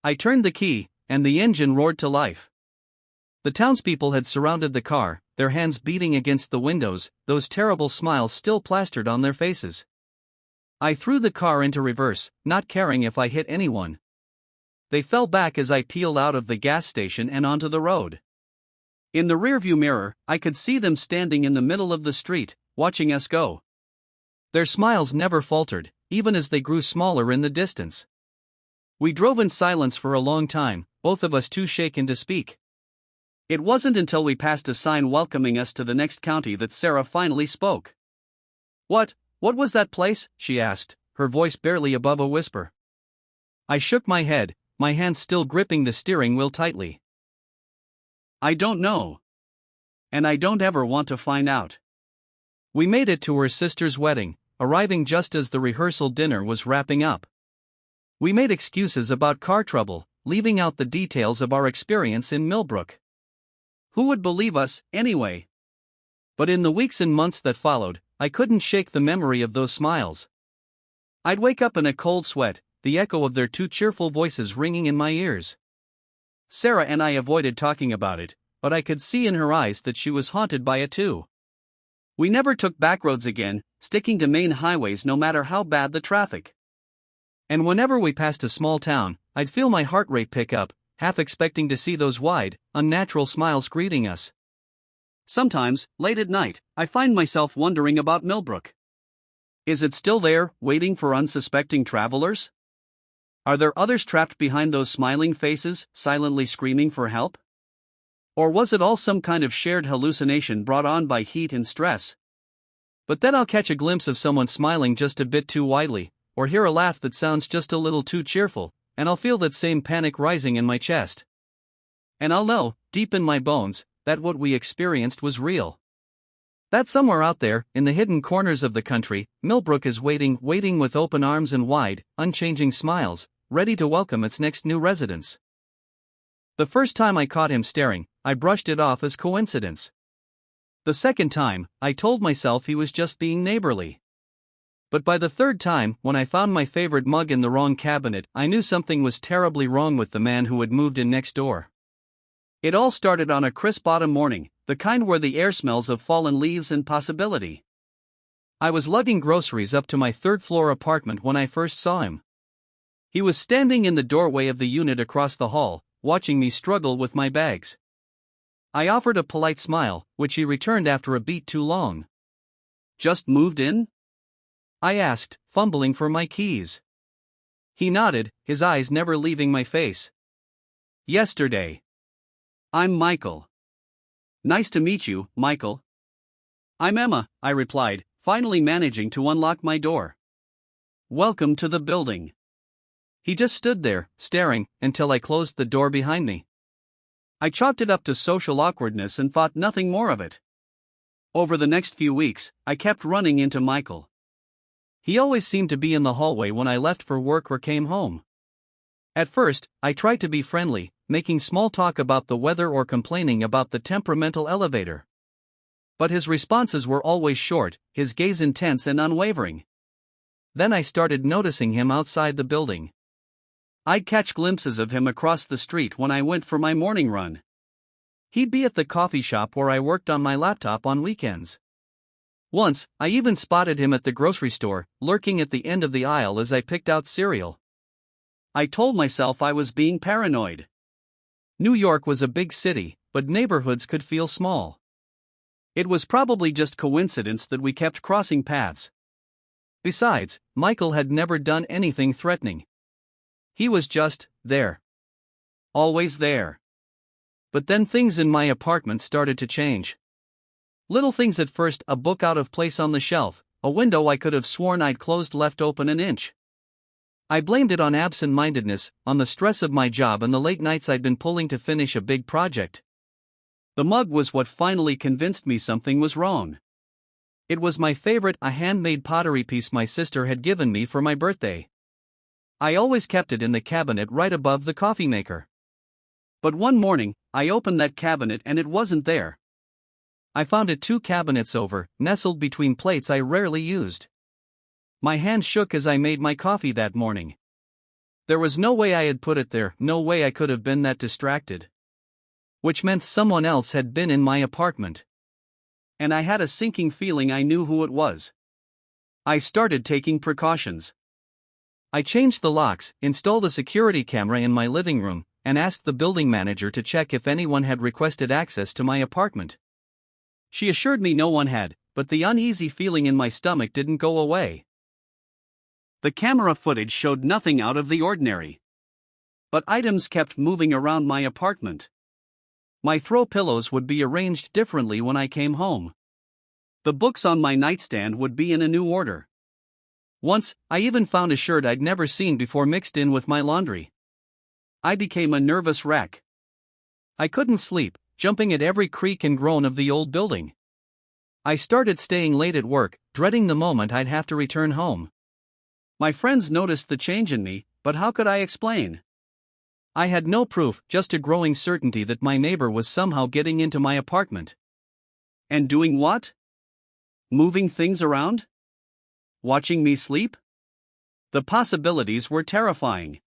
Speaker 1: I turned the key, and the engine roared to life. The townspeople had surrounded the car, their hands beating against the windows, those terrible smiles still plastered on their faces. I threw the car into reverse, not caring if I hit anyone. They fell back as I peeled out of the gas station and onto the road. In the rearview mirror, I could see them standing in the middle of the street, watching us go. Their smiles never faltered, even as they grew smaller in the distance. We drove in silence for a long time, both of us too shaken to speak. It wasn't until we passed a sign welcoming us to the next county that Sarah finally spoke. What was that place?" she asked, her voice barely above a whisper. I shook my head, my hands still gripping the steering wheel tightly. I don't know. And I don't ever want to find out. We made it to her sister's wedding, arriving just as the rehearsal dinner was wrapping up. We made excuses about car trouble, leaving out the details of our experience in Millbrook. Who would believe us, anyway? But in the weeks and months that followed, I couldn't shake the memory of those smiles. I'd wake up in a cold sweat, the echo of their two cheerful voices ringing in my ears. Sarah and I avoided talking about it, but I could see in her eyes that she was haunted by it too. We never took back roads again, sticking to main highways no matter how bad the traffic. And whenever we passed a small town, I'd feel my heart rate pick up, half expecting to see those wide, unnatural smiles greeting us. Sometimes, late at night, I find myself wondering about Millbrook. Is it still there, waiting for unsuspecting travelers? Are there others trapped behind those smiling faces, silently screaming for help? Or was it all some kind of shared hallucination brought on by heat and stress? But then I'll catch a glimpse of someone smiling just a bit too widely, or hear a laugh that sounds just a little too cheerful, and I'll feel that same panic rising in my chest. And I'll know, deep in my bones, that what we experienced was real. That somewhere out there, in the hidden corners of the country, Millbrook is waiting with open arms and wide, unchanging smiles, ready to welcome its next new residents. The first time I caught him staring, I brushed it off as coincidence. The second time, I told myself he was just being neighborly. But by the third time, when I found my favorite mug in the wrong cabinet, I knew something was terribly wrong with the man who had moved in next door. It all started on a crisp autumn morning, the kind where the air smells of fallen leaves and possibility. I was lugging groceries up to my third-floor apartment when I first saw him. He was standing in the doorway of the unit across the hall, watching me struggle with my bags. I offered a polite smile, which he returned after a beat too long. "Just moved in?" I asked, fumbling for my keys. He nodded, his eyes never leaving my face. "Yesterday." "I'm Michael." "Nice to meet you, Michael." "I'm Emma," I replied, finally managing to unlock my door. "Welcome to the building." He just stood there, staring, until I closed the door behind me. I chalked it up to social awkwardness and thought nothing more of it. Over the next few weeks, I kept running into Michael. He always seemed to be in the hallway when I left for work or came home. At first, I tried to be friendly, making small talk about the weather or complaining about the temperamental elevator. But his responses were always short, his gaze intense and unwavering. Then I started noticing him outside the building. I'd catch glimpses of him across the street when I went for my morning run. He'd be at the coffee shop where I worked on my laptop on weekends. Once, I even spotted him at the grocery store, lurking at the end of the aisle as I picked out cereal. I told myself I was being paranoid. New York was a big city, but neighborhoods could feel small. It was probably just coincidence that we kept crossing paths. Besides, Michael had never done anything threatening. He was just there. Always there. But then things in my apartment started to change. Little things at first: a book out of place on the shelf, a window I could have sworn I'd closed left open an inch. I blamed it on absent-mindedness, on the stress of my job and the late nights I'd been pulling to finish a big project. The mug was what finally convinced me something was wrong. It was my favorite, a handmade pottery piece my sister had given me for my birthday. I always kept it in the cabinet right above the coffee maker. But one morning, I opened that cabinet and it wasn't there. I found it 2 cabinets over, nestled between plates I rarely used. My hand shook as I made my coffee that morning. There was no way I had put it there, no way I could have been that distracted. Which meant someone else had been in my apartment. And I had a sinking feeling I knew who it was. I started taking precautions. I changed the locks, installed a security camera in my living room, and asked the building manager to check if anyone had requested access to my apartment. She assured me no one had, but the uneasy feeling in my stomach didn't go away. The camera footage showed nothing out of the ordinary. But items kept moving around my apartment. My throw pillows would be arranged differently when I came home. The books on my nightstand would be in a new order. Once, I even found a shirt I'd never seen before mixed in with my laundry. I became a nervous wreck. I couldn't sleep, jumping at every creak and groan of the old building. I started staying late at work, dreading the moment I'd have to return home. My friends noticed the change in me, but how could I explain? I had no proof, just a growing certainty that my neighbor was somehow getting into my apartment. And doing what? Moving things around? Watching me sleep? The possibilities were terrifying.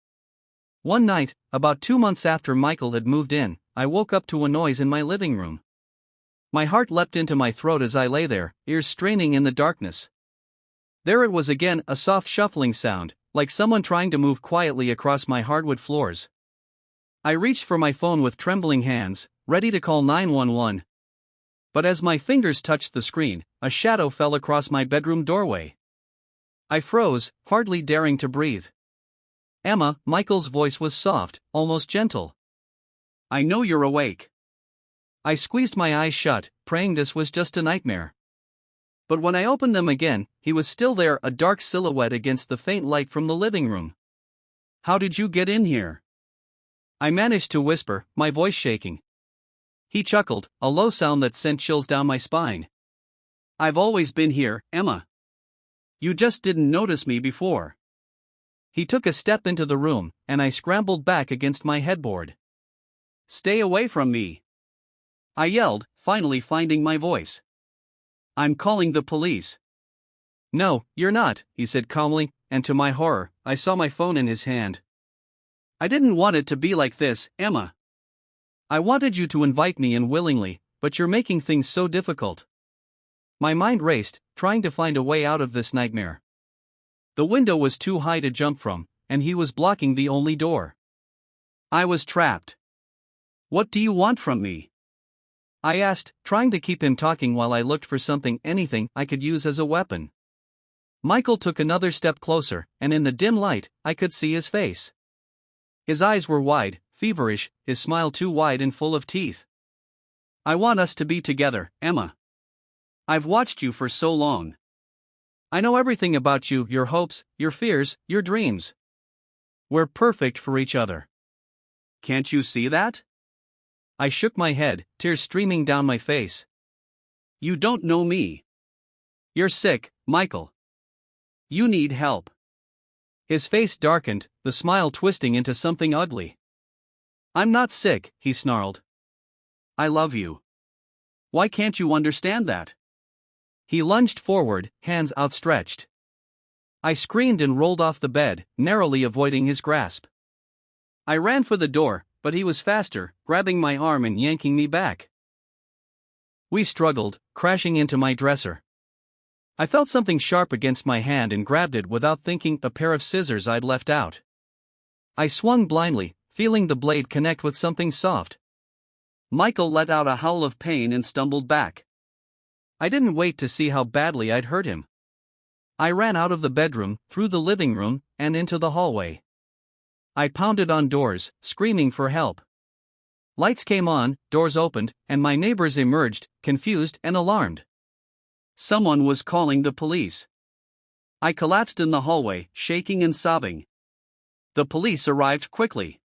Speaker 1: One night, about 2 months after Michael had moved in, I woke up to a noise in my living room. My heart leapt into my throat as I lay there, ears straining in the darkness. There it was again, a soft shuffling sound, like someone trying to move quietly across my hardwood floors. I reached for my phone with trembling hands, ready to call 911. But as my fingers touched the screen, a shadow fell across my bedroom doorway. I froze, hardly daring to breathe. Emma, Michael's voice was soft, almost gentle. I know you're awake. I squeezed my eyes shut, praying this was just a nightmare. But when I opened them again, he was still there, a dark silhouette against the faint light from the living room. How did you get in here? I managed to whisper, my voice shaking. He chuckled, a low sound that sent chills down my spine. I've always been here, Emma. You just didn't notice me before. He took a step into the room, and I scrambled back against my headboard. Stay away from me, I yelled, finally finding my voice. I'm calling the police. No, you're not, he said calmly, and to my horror, I saw my phone in his hand. I didn't want it to be like this, Emma. I wanted you to invite me in willingly, but you're making things so difficult. My mind raced, trying to find a way out of this nightmare. The window was too high to jump from, and he was blocking the only door. I was trapped. What do you want from me? I asked, trying to keep him talking while I looked for anything I could use as a weapon. Michael took another step closer, and in the dim light, I could see his face. His eyes were wide, feverish, his smile too wide and full of teeth. I want us to be together, Emma. I've watched you for so long. I know everything about you, your hopes, your fears, your dreams. We're perfect for each other. Can't you see that? I shook my head, tears streaming down my face. You don't know me. You're sick, Michael. You need help. His face darkened, the smile twisting into something ugly. I'm not sick, he snarled. I love you. Why can't you understand that? He lunged forward, hands outstretched. I screamed and rolled off the bed, narrowly avoiding his grasp. I ran for the door, but he was faster, grabbing my arm and yanking me back. We struggled, crashing into my dresser. I felt something sharp against my hand and grabbed it without thinking, a pair of scissors I'd left out. I swung blindly, feeling the blade connect with something soft. Michael let out a howl of pain and stumbled back. I didn't wait to see how badly I'd hurt him. I ran out of the bedroom, through the living room, and into the hallway. I pounded on doors, screaming for help. Lights came on, doors opened, and my neighbors emerged, confused and alarmed. Someone was calling the police. I collapsed in the hallway, shaking and sobbing. The police arrived quickly.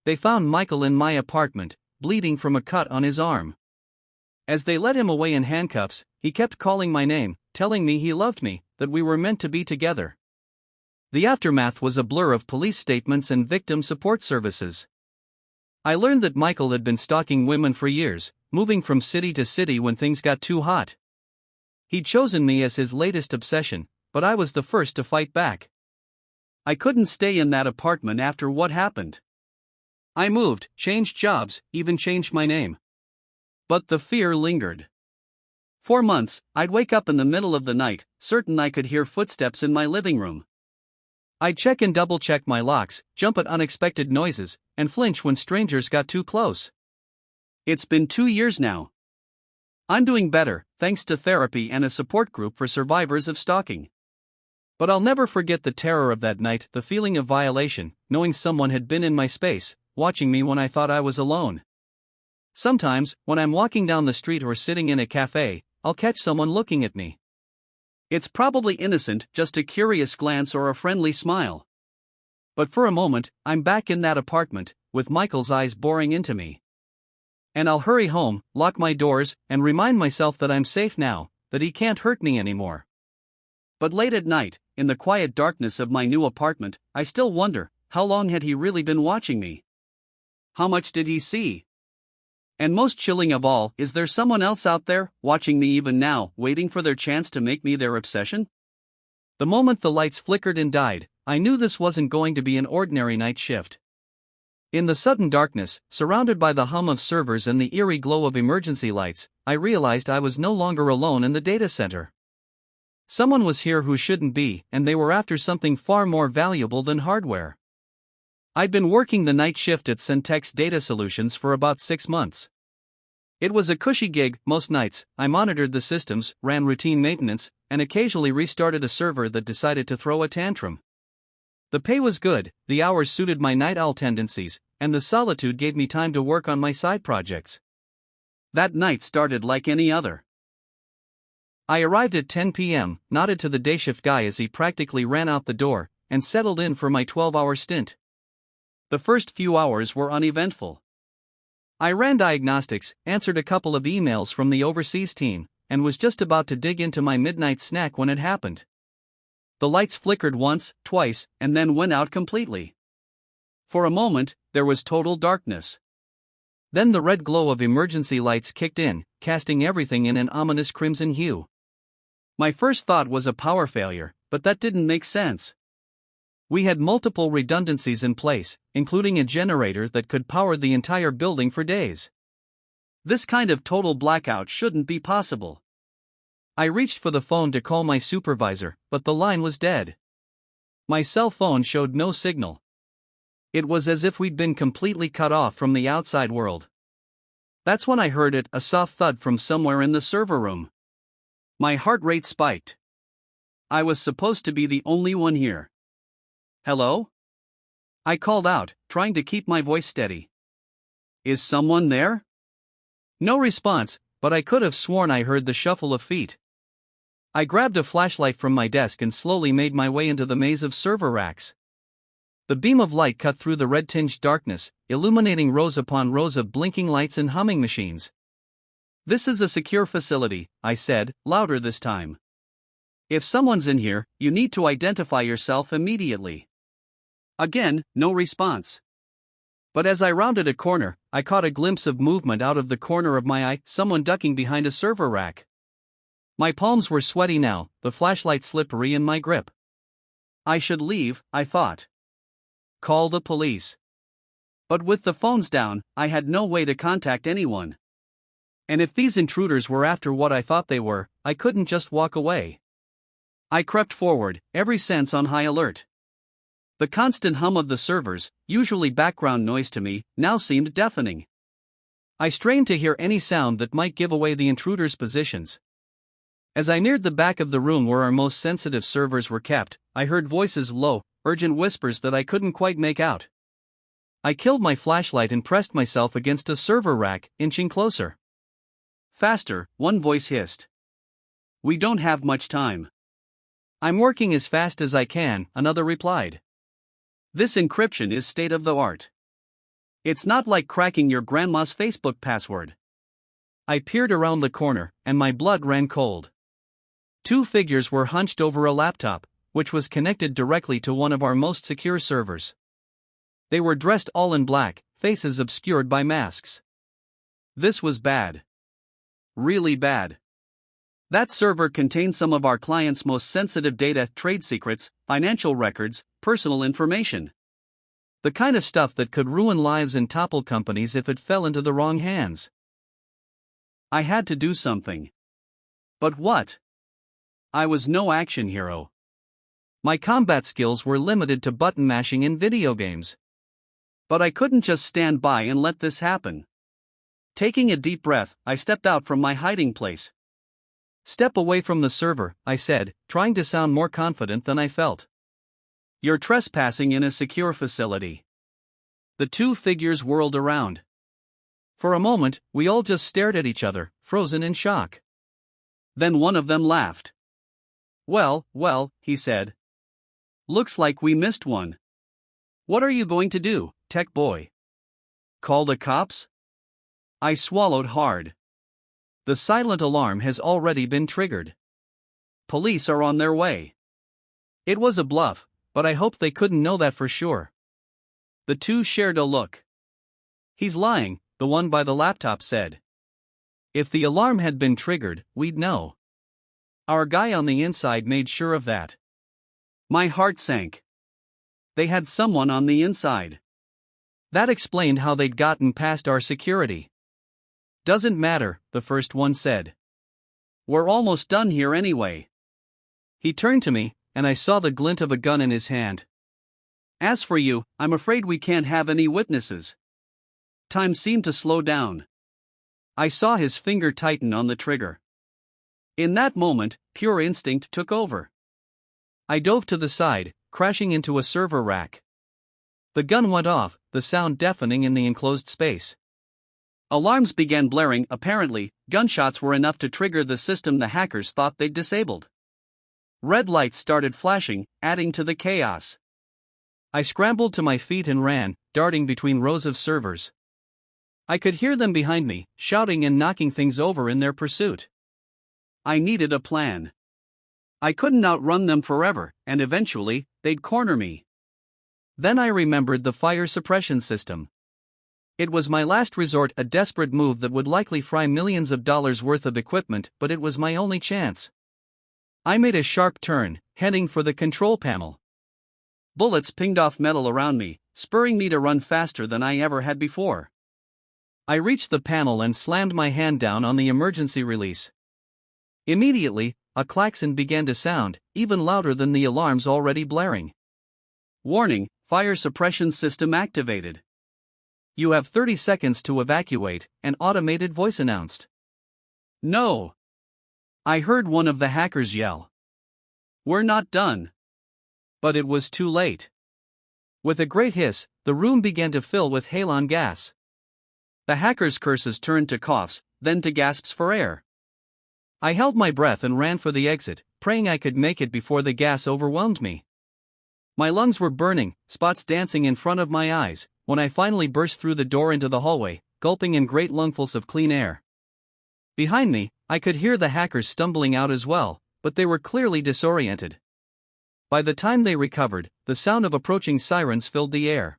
Speaker 1: They found Michael in my apartment, bleeding from a cut on his arm. As they led him away in handcuffs, he kept calling my name, telling me he loved me, that we were meant to be together. The aftermath was a blur of police statements and victim support services. I learned that Michael had been stalking women for years, moving from city to city when things got too hot. He'd chosen me as his latest obsession, but I was the first to fight back. I couldn't stay in that apartment after what happened. I moved, changed jobs, even changed my name. But the fear lingered. For months, I'd wake up in the middle of the night, certain I could hear footsteps in my living room. I'd check and double-check my locks, jump at unexpected noises, and flinch when strangers got too close. It's been 2 years now. I'm doing better, thanks to therapy and a support group for survivors of stalking. But I'll never forget the terror of that night, the feeling of violation, knowing someone had been in my space, watching me when I thought I was alone. Sometimes, when I'm walking down the street or sitting in a cafe, I'll catch someone looking at me. It's probably innocent, just a curious glance or a friendly smile. But for a moment, I'm back in that apartment, with Michael's eyes boring into me. And I'll hurry home, lock my doors, and remind myself that I'm safe now, that he can't hurt me anymore. But late at night, in the quiet darkness of my new apartment, I still wonder, how long had he really been watching me? How much did he see? And most chilling of all, is there someone else out there, watching me even now, waiting for their chance to make me their obsession? The moment the lights flickered and died, I knew this wasn't going to be an ordinary night shift. In the sudden darkness, surrounded by the hum of servers and the eerie glow of emergency lights, I realized I was no longer alone in the data center. Someone was here who shouldn't be, and they were after something far more valuable than hardware. I'd been working the night shift at Centex Data Solutions for about 6 months. It was a cushy gig. Most nights, I monitored the systems, ran routine maintenance, and occasionally restarted a server that decided to throw a tantrum. The pay was good, the hours suited my night owl tendencies, and the solitude gave me time to work on my side projects. That night started like any other. I arrived at 10 p.m., nodded to the day shift guy as he practically ran out the door, and settled in for my 12-hour stint. The first few hours were uneventful. I ran diagnostics, answered a couple of emails from the overseas team, and was just about to dig into my midnight snack when it happened. The lights flickered once, twice, and then went out completely. For a moment, there was total darkness. Then the red glow of emergency lights kicked in, casting everything in an ominous crimson hue. My first thought was a power failure, but that didn't make sense. We had multiple redundancies in place, including a generator that could power the entire building for days. This kind of total blackout shouldn't be possible. I reached for the phone to call my supervisor, but the line was dead. My cell phone showed no signal. It was as if we'd been completely cut off from the outside world. That's when I heard it, a soft thud from somewhere in the server room. My heart rate spiked. I was supposed to be the only one here. Hello? I called out, trying to keep my voice steady. Is someone there? No response, but I could have sworn I heard the shuffle of feet. I grabbed a flashlight from my desk and slowly made my way into the maze of server racks. The beam of light cut through the red-tinged darkness, illuminating rows upon rows of blinking lights and humming machines. This is a secure facility, I said, louder this time. If someone's in here, you need to identify yourself immediately. Again, no response. But as I rounded a corner, I caught a glimpse of movement out of the corner of my eye, someone ducking behind a server rack. My palms were sweaty now, the flashlight slippery in my grip. I should leave, I thought. Call the police. But with the phones down, I had no way to contact anyone. And if these intruders were after what I thought they were, I couldn't just walk away. I crept forward, every sense on high alert. The constant hum of the servers, usually background noise to me, now seemed deafening. I strained to hear any sound that might give away the intruders' positions. As I neared the back of the room where our most sensitive servers were kept, I heard voices, low, urgent whispers that I couldn't quite make out. I killed my flashlight and pressed myself against a server rack, inching closer. Faster, one voice hissed. We don't have much time. I'm working as fast as I can, another replied. This encryption is state of the art. It's not like cracking your grandma's Facebook password. I peered around the corner, and my blood ran cold. 2 figures were hunched over a laptop, which was connected directly to one of our most secure servers. They were dressed all in black, faces obscured by masks. This was bad. Really bad. That server contained some of our clients' most sensitive data, trade secrets, financial records, personal information. The kind of stuff that could ruin lives and topple companies if it fell into the wrong hands. I had to do something. But what? I was no action hero. My combat skills were limited to button mashing in video games. But I couldn't just stand by and let this happen. Taking a deep breath, I stepped out from my hiding place. Step away from the server, I said, trying to sound more confident than I felt. You're trespassing in a secure facility. The 2 figures whirled around. For a moment, we all just stared at each other, frozen in shock. Then one of them laughed. Well, he said. Looks like we missed one. What are you going to do, tech boy? Call the cops? I swallowed hard. The silent alarm has already been triggered. Police are on their way. It was a bluff, but I hoped they couldn't know that for sure. The two shared a look. He's lying, the one by the laptop said. If the alarm had been triggered, we'd know. Our guy on the inside made sure of that. My heart sank. They had someone on the inside. That explained how they'd gotten past our security. Doesn't matter, the first one said. We're almost done here anyway. He turned to me, and I saw the glint of a gun in his hand. As for you, I'm afraid we can't have any witnesses. Time seemed to slow down. I saw his finger tighten on the trigger. In that moment, pure instinct took over. I dove to the side, crashing into a server rack. The gun went off, the sound deafening in the enclosed space. Alarms began blaring. Apparently, gunshots were enough to trigger the system the hackers thought they'd disabled. Red lights started flashing, adding to the chaos. I scrambled to my feet and ran, darting between rows of servers. I could hear them behind me, shouting and knocking things over in their pursuit. I needed a plan. I couldn't outrun them forever, and eventually, they'd corner me. Then I remembered the fire suppression system. It was my last resort, a desperate move that would likely fry millions of dollars worth of equipment, but it was my only chance. I made a sharp turn, heading for the control panel. Bullets pinged off metal around me, spurring me to run faster than I ever had before. I reached the panel and slammed my hand down on the emergency release. Immediately, a klaxon began to sound, even louder than the alarms already blaring. Warning, fire suppression system activated. You have 30 seconds to evacuate, an automated voice announced. No! I heard one of the hackers yell. We're not done. But it was too late. With a great hiss, the room began to fill with halon gas. The hackers' curses turned to coughs, then to gasps for air. I held my breath and ran for the exit, praying I could make it before the gas overwhelmed me. My lungs were burning, spots dancing in front of my eyes, when I finally burst through the door into the hallway, gulping in great lungfuls of clean air. Behind me, I could hear the hackers stumbling out as well, but they were clearly disoriented. By the time they recovered, the sound of approaching sirens filled the air.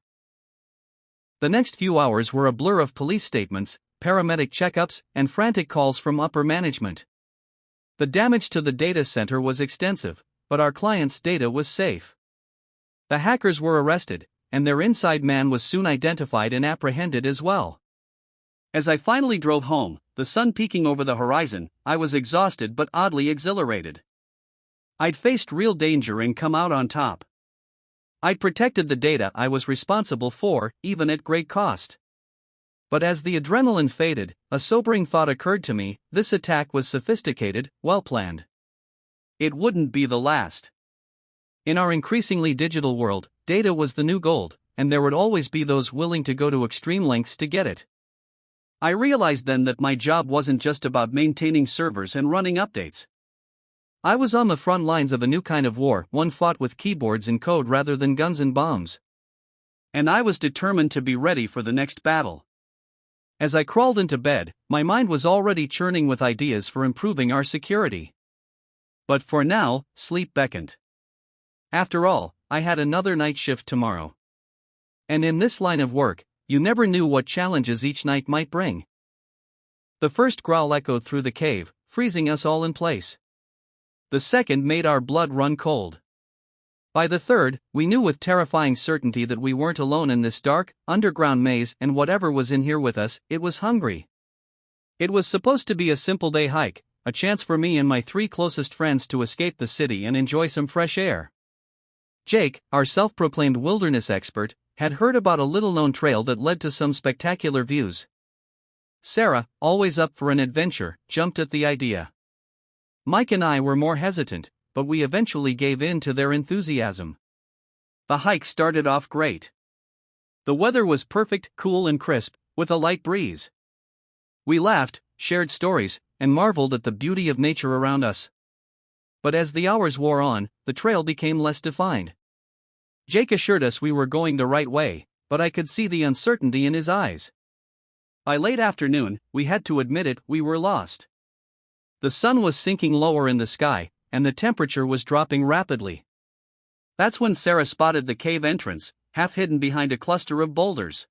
Speaker 1: The next few hours were a blur of police statements, paramedic checkups, and frantic calls from upper management. The damage to the data center was extensive, but our clients' data was safe. The hackers were arrested, and their inside man was soon identified and apprehended as well. As I finally drove home, the sun peeking over the horizon, I was exhausted but oddly exhilarated. I'd faced real danger and come out on top. I'd protected the data I was responsible for, even at great cost. But as the adrenaline faded, a sobering thought occurred to me: this attack was sophisticated, well-planned. It wouldn't be the last. In our increasingly digital world, data was the new gold, and there would always be those willing to go to extreme lengths to get it. I realized then that my job wasn't just about maintaining servers and running updates. I was on the front lines of a new kind of war, one fought with keyboards and code rather than guns and bombs. And I was determined to be ready for the next battle. As I crawled into bed, my mind was already churning with ideas for improving our security. But for now, sleep beckoned. After all, I had another night shift tomorrow. And in this line of work, you never knew what challenges each night might bring. The first growl echoed through the cave, freezing us all in place. The second made our blood run cold. By the third, we knew with terrifying certainty that we weren't alone in this dark, underground maze, and whatever was in here with us, it was hungry. It was supposed to be a simple day hike, a chance for me and my 3 closest friends to escape the city and enjoy some fresh air. Jake, our self-proclaimed wilderness expert, had heard about a little-known trail that led to some spectacular views. Sarah, always up for an adventure, jumped at the idea. Mike and I were more hesitant, but we eventually gave in to their enthusiasm. The hike started off great. The weather was perfect, cool and crisp, with a light breeze. We laughed, shared stories, and marveled at the beauty of nature around us. But as the hours wore on, the trail became less defined. Jake assured us we were going the right way, but I could see the uncertainty in his eyes. By late afternoon, we had to admit it, we were lost. The sun was sinking lower in the sky, and the temperature was dropping rapidly. That's when Sarah spotted the cave entrance, half hidden behind a cluster of boulders.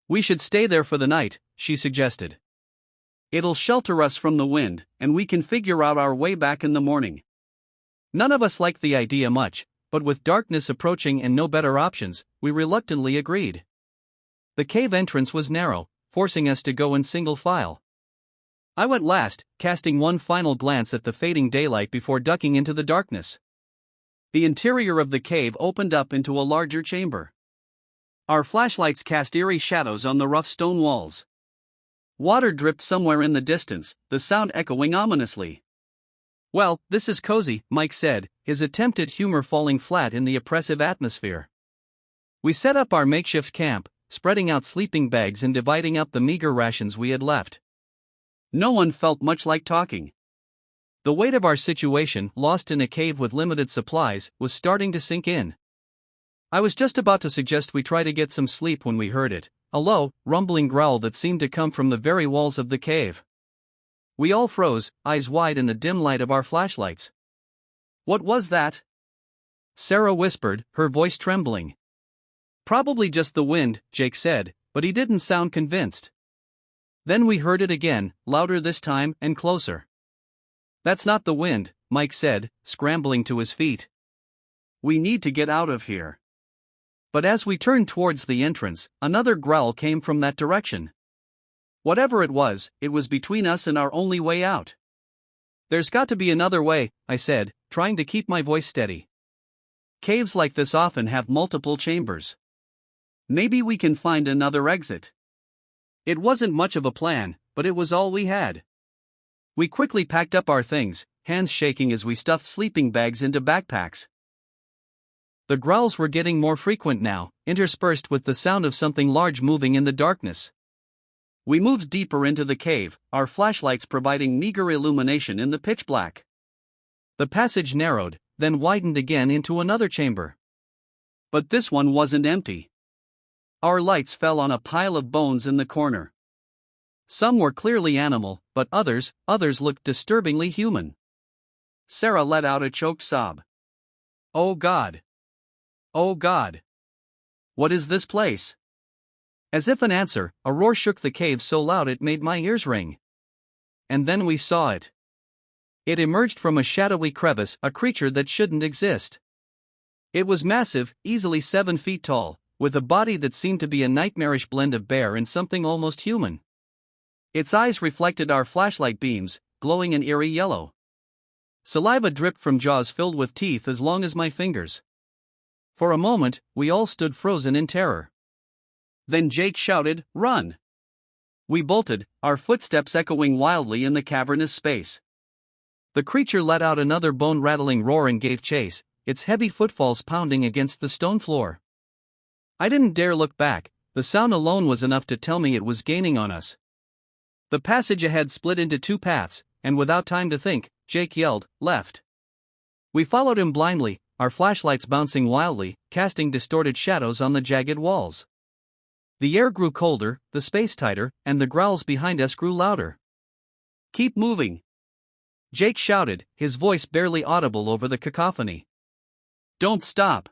Speaker 1: "We should stay there for the night," she suggested. "It'll shelter us from the wind, and we can figure out our way back in the morning." None of us liked the idea much, but with darkness approaching and no better options, we reluctantly agreed. The cave entrance was narrow, forcing us to go in single file. I went last, casting one final glance at the fading daylight before ducking into the darkness. The interior of the cave opened up into a larger chamber. Our flashlights cast eerie shadows on the rough stone walls. Water dripped somewhere in the distance, the sound echoing ominously. "Well, this is cozy," Mike said, his attempt at humor falling flat in the oppressive atmosphere. We set up our makeshift camp, spreading out sleeping bags and dividing up the meager rations we had left. No one felt much like talking. The weight of our situation, lost in a cave with limited supplies, was starting to sink in. I was just about to suggest we try to get some sleep when we heard it, a low, rumbling growl that seemed to come from the very walls of the cave. We all froze, eyes wide in the dim light of our flashlights. "What was that?" Sarah whispered, her voice trembling. "Probably just the wind," Jake said, but he didn't sound convinced. Then we heard it again, louder this time and closer. "That's not the wind," Mike said, scrambling to his feet. "We need to get out of here." But as we turned towards the entrance, another growl came from that direction. Whatever it was between us and our only way out. "There's got to be another way," I said, trying to keep my voice steady. "Caves like this often have multiple chambers. Maybe we can find another exit." It wasn't much of a plan, but it was all we had. We quickly packed up our things, hands shaking as we stuffed sleeping bags into backpacks. The growls were getting more frequent now, interspersed with the sound of something large moving in the darkness. We moved deeper into the cave, our flashlights providing meager illumination in the pitch black. The passage narrowed, then widened again into another chamber. But this one wasn't empty. Our lights fell on a pile of bones in the corner. Some were clearly animal, but others looked disturbingly human. Sarah let out a choked sob. "Oh God! Oh God! What is this place?" As if an answer, a roar shook the cave so loud it made my ears ring. And then we saw it. It emerged from a shadowy crevice, a creature that shouldn't exist. It was massive, easily 7 feet tall, with a body that seemed to be a nightmarish blend of bear and something almost human. Its eyes reflected our flashlight beams, glowing an eerie yellow. Saliva dripped from jaws filled with teeth as long as my fingers. For a moment, we all stood frozen in terror. Then Jake shouted, "Run!" We bolted, our footsteps echoing wildly in the cavernous space. The creature let out another bone-rattling roar and gave chase, its heavy footfalls pounding against the stone floor. I didn't dare look back, the sound alone was enough to tell me it was gaining on us. The passage ahead split into 2 paths, and without time to think, Jake yelled, "Left!" We followed him blindly, our flashlights bouncing wildly, casting distorted shadows on the jagged walls. The air grew colder, the space tighter, and the growls behind us grew louder. "Keep moving!" Jake shouted, his voice barely audible over the cacophony. "Don't stop!"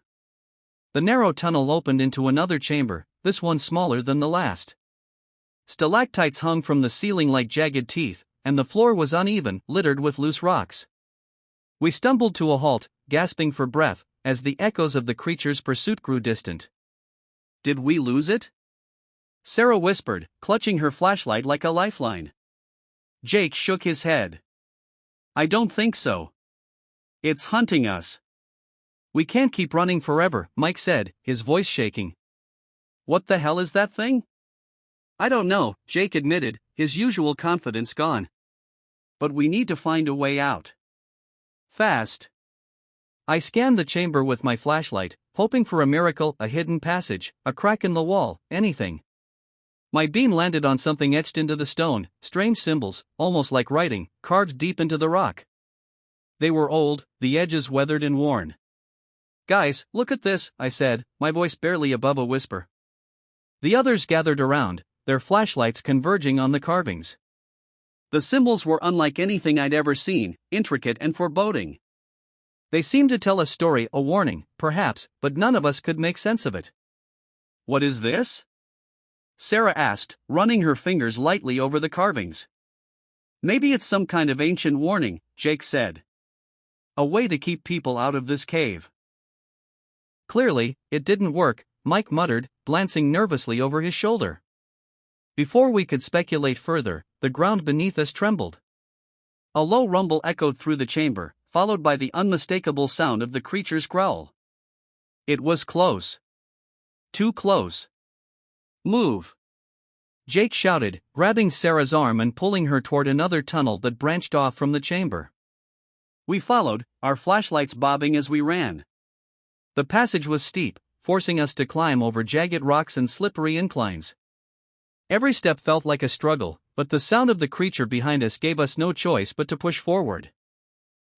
Speaker 1: The narrow tunnel opened into another chamber, this one smaller than the last. Stalactites hung from the ceiling like jagged teeth, and the floor was uneven, littered with loose rocks. We stumbled to a halt, gasping for breath, as the echoes of the creature's pursuit grew distant. "Did we lose it?" Sarah whispered, clutching her flashlight like a lifeline. Jake shook his head. "I don't think so. It's hunting us." "We can't keep running forever," Mike said, his voice shaking. "What the hell is that thing?" "I don't know," Jake admitted, his usual confidence gone. "But we need to find a way out. Fast." I scanned the chamber with my flashlight, hoping for a miracle, a hidden passage, a crack in the wall, anything. My beam landed on something etched into the stone, strange symbols, almost like writing, carved deep into the rock. They were old, the edges weathered and worn. "Guys, look at this," I said, my voice barely above a whisper. The others gathered around, their flashlights converging on the carvings. The symbols were unlike anything I'd ever seen, intricate and foreboding. They seemed to tell a story, a warning, perhaps, but none of us could make sense of it. "What is this?" Sarah asked, running her fingers lightly over the carvings. "Maybe it's some kind of ancient warning," Jake said. "A way to keep people out of this cave." Clearly, it didn't work, Mike muttered, glancing nervously over his shoulder. Before we could speculate further, the ground beneath us trembled. A low rumble echoed through the chamber, followed by the unmistakable sound of the creature's growl. It was close. Too close. "Move!" Jake shouted, grabbing Sarah's arm and pulling her toward another tunnel that branched off from the chamber. We followed, our flashlights bobbing as we ran. The passage was steep, forcing us to climb over jagged rocks and slippery inclines. Every step felt like a struggle, but the sound of the creature behind us gave us no choice but to push forward.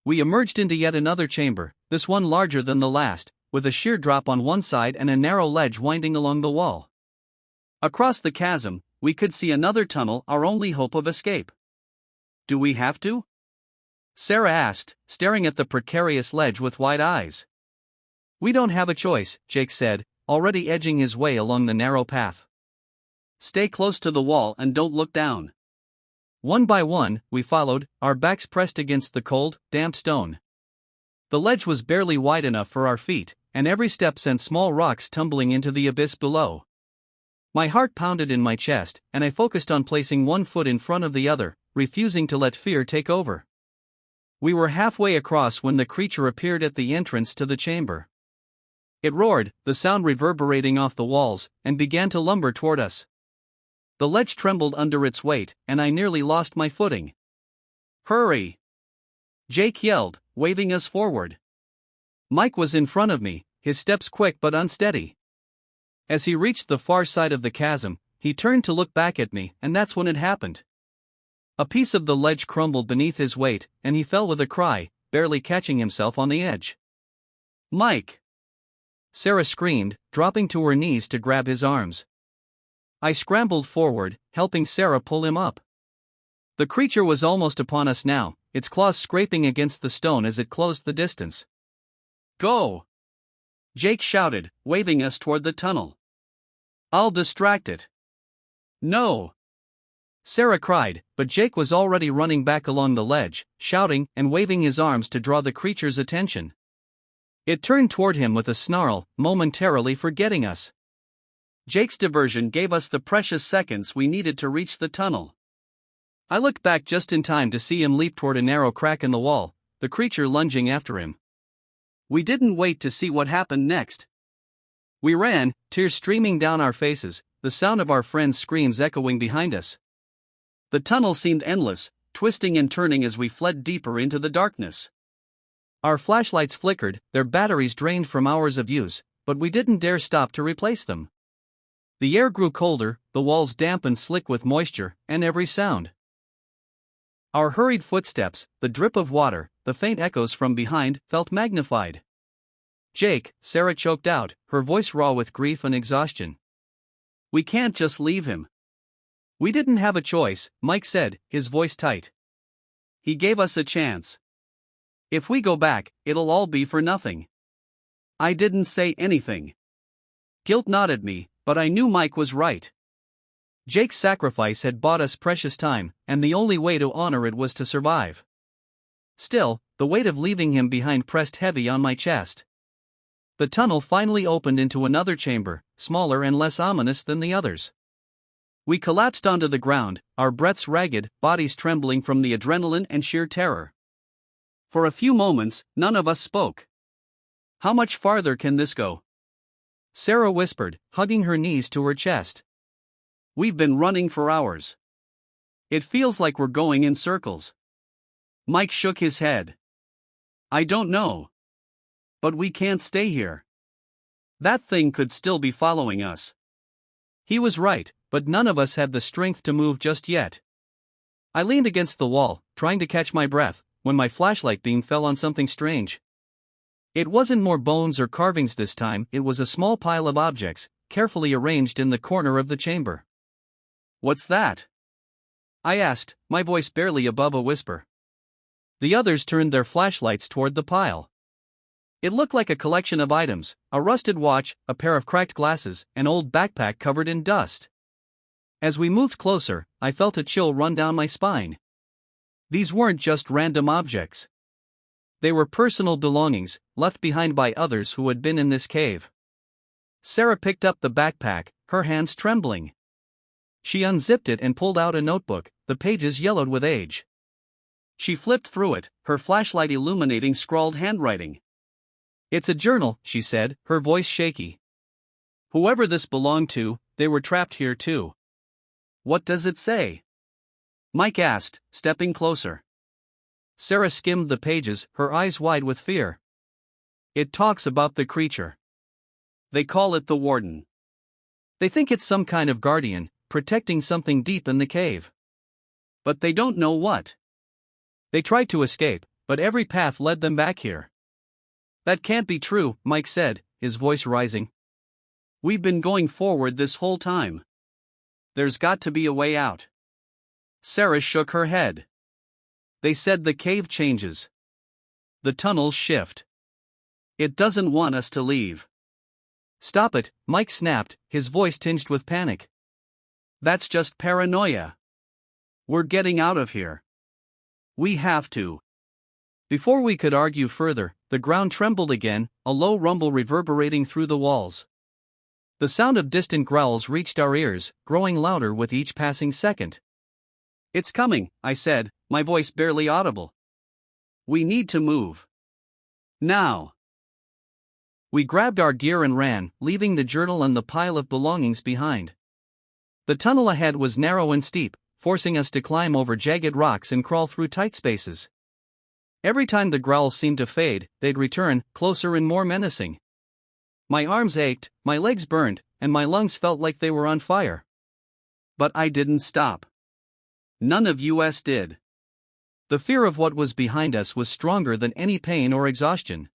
Speaker 1: We emerged into yet another chamber, this one larger than the last, with a sheer drop on one side and a narrow ledge winding along the wall. Across the chasm, we could see another tunnel, our only hope of escape. "Do we have to?" Sarah asked, staring at the precarious ledge with wide eyes. "We don't have a choice," Jake said, already edging his way along the narrow path. "Stay close to the wall and don't look down." One by one, we followed, our backs pressed against the cold, damp stone. The ledge was barely wide enough for our feet, and every step sent small rocks tumbling into the abyss below. My heart pounded in my chest, and I focused on placing one foot in front of the other, refusing to let fear take over. We were halfway across when the creature appeared at the entrance to the chamber. It roared, the sound reverberating off the walls, and began to lumber toward us. The ledge trembled under its weight, and I nearly lost my footing. "Hurry!" Jake yelled, waving us forward. Mike was in front of me, his steps quick but unsteady. As he reached the far side of the chasm, he turned to look back at me, and that's when it happened. A piece of the ledge crumbled beneath his weight, and he fell with a cry, barely catching himself on the edge. "Mike!" Sarah screamed, dropping to her knees to grab his arms. I scrambled forward, helping Sarah pull him up. The creature was almost upon us now, its claws scraping against the stone as it closed the distance. "Go!" Jake shouted, waving us toward the tunnel. "I'll distract it." "No!" Sarah cried, but Jake was already running back along the ledge, shouting and waving his arms to draw the creature's attention. It turned toward him with a snarl, momentarily forgetting us. Jake's diversion gave us the precious seconds we needed to reach the tunnel. I looked back just in time to see him leap toward a narrow crack in the wall, the creature lunging after him. We didn't wait to see what happened next. We ran, tears streaming down our faces, the sound of our friends' screams echoing behind us. The tunnel seemed endless, twisting and turning as we fled deeper into the darkness. Our flashlights flickered, their batteries drained from hours of use, but we didn't dare stop to replace them. The air grew colder, the walls damp and slick with moisture, and every sound. Our hurried footsteps, the drip of water, the faint echoes from behind, felt magnified. "Jake," Sarah choked out, her voice raw with grief and exhaustion. "We can't just leave him." "We didn't have a choice," Mike said, his voice tight. "He gave us a chance. If we go back, it'll all be for nothing." I didn't say anything. Guilt gnawed at me, but I knew Mike was right. Jake's sacrifice had bought us precious time, and the only way to honor it was to survive. Still, the weight of leaving him behind pressed heavy on my chest. The tunnel finally opened into another chamber, smaller and less ominous than the others. We collapsed onto the ground, our breaths ragged, bodies trembling from the adrenaline and sheer terror. For a few moments, none of us spoke. "How much farther can this go?" Sarah whispered, hugging her knees to her chest. "We've been running for hours. It feels like we're going in circles." Mike shook his head. "I don't know. But we can't stay here. That thing could still be following us." He was right, but none of us had the strength to move just yet. I leaned against the wall, trying to catch my breath, when my flashlight beam fell on something strange. It wasn't more bones or carvings this time, it was a small pile of objects, carefully arranged in the corner of the chamber. "What's that?" I asked, my voice barely above a whisper. The others turned their flashlights toward the pile. It looked like a collection of items: a rusted watch, a pair of cracked glasses, an old backpack covered in dust. As we moved closer, I felt a chill run down my spine. These weren't just random objects. They were personal belongings, left behind by others who had been in this cave. Sarah picked up the backpack, her hands trembling. She unzipped it and pulled out a notebook, the pages yellowed with age. She flipped through it, her flashlight illuminating scrawled handwriting. "It's a journal," she said, her voice shaky. "Whoever this belonged to, they were trapped here too." "What does it say?" Mike asked, stepping closer. Sarah skimmed the pages, her eyes wide with fear. "It talks about the creature. They call it the Warden. They think it's some kind of guardian, protecting something deep in the cave. But they don't know what. They tried to escape, but every path led them back here." "That can't be true," Mike said, his voice rising. "We've been going forward this whole time. There's got to be a way out." Sarah shook her head. "They said the cave changes. The tunnels shift. It doesn't want us to leave." "Stop it," Mike snapped, his voice tinged with panic. "That's just paranoia. We're getting out of here. We have to." Before we could argue further, the ground trembled again, a low rumble reverberating through the walls. The sound of distant growls reached our ears, growing louder with each passing second. "It's coming," I said, my voice barely audible. "We need to move. Now." We grabbed our gear and ran, leaving the journal and the pile of belongings behind. The tunnel ahead was narrow and steep, forcing us to climb over jagged rocks and crawl through tight spaces. Every time the growls seemed to fade, they'd return, closer and more menacing. My arms ached, my legs burned, and my lungs felt like they were on fire. But I didn't stop. None of us did. The fear of what was behind us was stronger than any pain or exhaustion.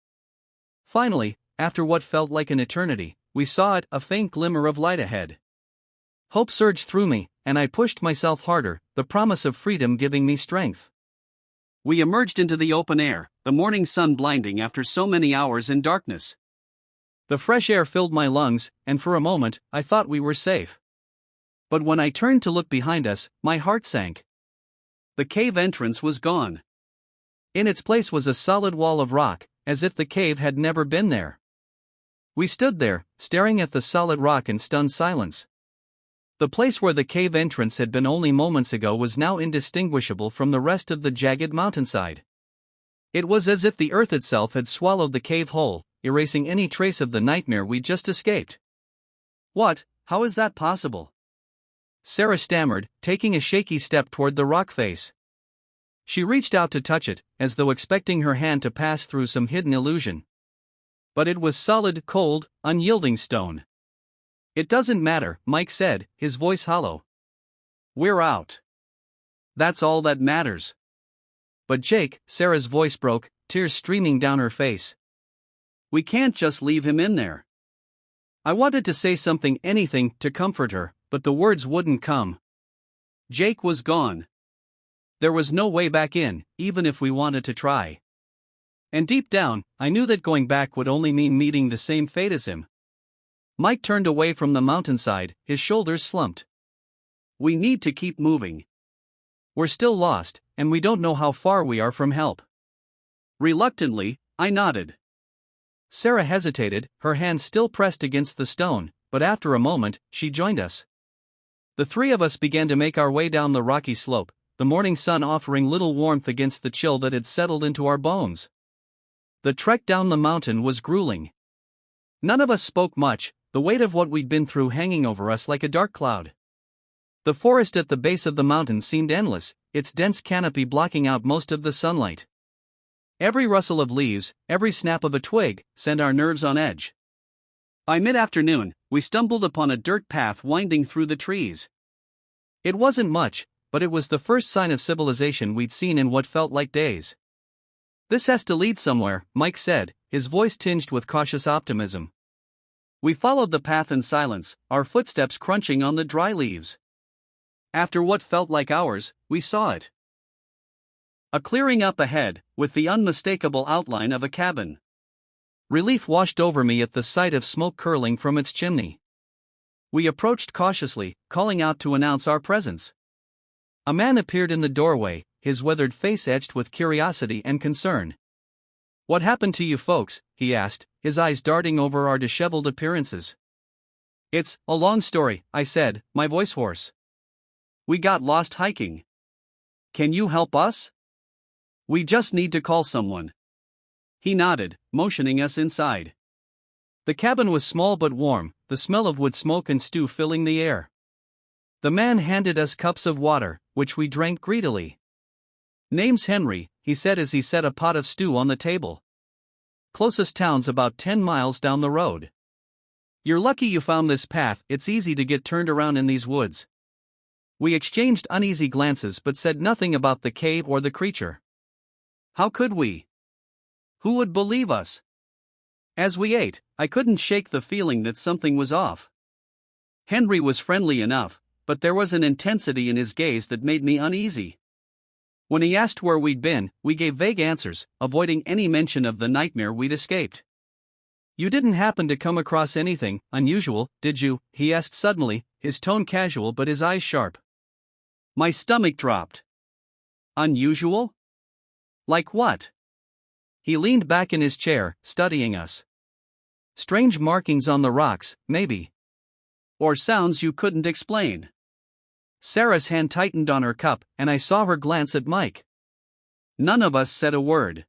Speaker 1: Finally, after what felt like an eternity, we saw it, a faint glimmer of light ahead. Hope surged through me, and I pushed myself harder, the promise of freedom giving me strength. We emerged into the open air, the morning sun blinding after so many hours in darkness. The fresh air filled my lungs, and for a moment, I thought we were safe. But when I turned to look behind us, my heart sank. The cave entrance was gone. In its place was a solid wall of rock, as if the cave had never been there. We stood there, staring at the solid rock in stunned silence. The place where the cave entrance had been only moments ago was now indistinguishable from the rest of the jagged mountainside. It was as if the earth itself had swallowed the cave whole, erasing any trace of the nightmare we'd just escaped. "What? How is that possible?" Sarah stammered, taking a shaky step toward the rock face. She reached out to touch it, as though expecting her hand to pass through some hidden illusion. But it was solid, cold, unyielding stone. "It doesn't matter," Mike said, his voice hollow. "We're out. That's all that matters." "But Jake," Sarah's voice broke, tears streaming down her face. "We can't just leave him in there." I wanted to say something, anything, to comfort her, but the words wouldn't come. Jake was gone. There was no way back in, even if we wanted to try. And deep down, I knew that going back would only mean meeting the same fate as him. Mike turned away from the mountainside, his shoulders slumped. "We need to keep moving. We're still lost, and we don't know how far we are from help." Reluctantly, I nodded. Sarah hesitated, her hand still pressed against the stone, but after a moment, she joined us. The three of us began to make our way down the rocky slope, the morning sun offering little warmth against the chill that had settled into our bones. The trek down the mountain was grueling. None of us spoke much, the weight of what we'd been through hanging over us like a dark cloud. The forest at the base of the mountain seemed endless, its dense canopy blocking out most of the sunlight. Every rustle of leaves, every snap of a twig, sent our nerves on edge. By mid-afternoon, we stumbled upon a dirt path winding through the trees. It wasn't much, but it was the first sign of civilization we'd seen in what felt like days. "This has to lead somewhere," Mike said, his voice tinged with cautious optimism. We followed the path in silence, our footsteps crunching on the dry leaves. After what felt like hours, we saw it. A clearing up ahead, with the unmistakable outline of a cabin. Relief washed over me at the sight of smoke curling from its chimney. We approached cautiously, calling out to announce our presence. A man appeared in the doorway, his weathered face etched with curiosity and concern. "What happened to you folks?" he asked, his eyes darting over our disheveled appearances. "It's a long story," I said, my voice hoarse. "We got lost hiking. Can you help us? We just need to call someone." He nodded, motioning us inside. The cabin was small but warm, the smell of wood smoke and stew filling the air. The man handed us cups of water, which we drank greedily. "Name's Henry," he said as he set a pot of stew on the table. "Closest town's about 10 miles down the road. You're lucky you found this path, it's easy to get turned around in these woods." We exchanged uneasy glances but said nothing about the cave or the creature. How could we? Who would believe us? As we ate, I couldn't shake the feeling that something was off. Henry was friendly enough, but there was an intensity in his gaze that made me uneasy. When he asked where we'd been, we gave vague answers, avoiding any mention of the nightmare we'd escaped. "You didn't happen to come across anything unusual, did you?" he asked suddenly, his tone casual but his eyes sharp. My stomach dropped. "Unusual? Like what?" He leaned back in his chair, studying us. "Strange markings on the rocks, maybe. Or sounds you couldn't explain." Sarah's hand tightened on her cup, and I saw her glance at Mike. None of us said a word.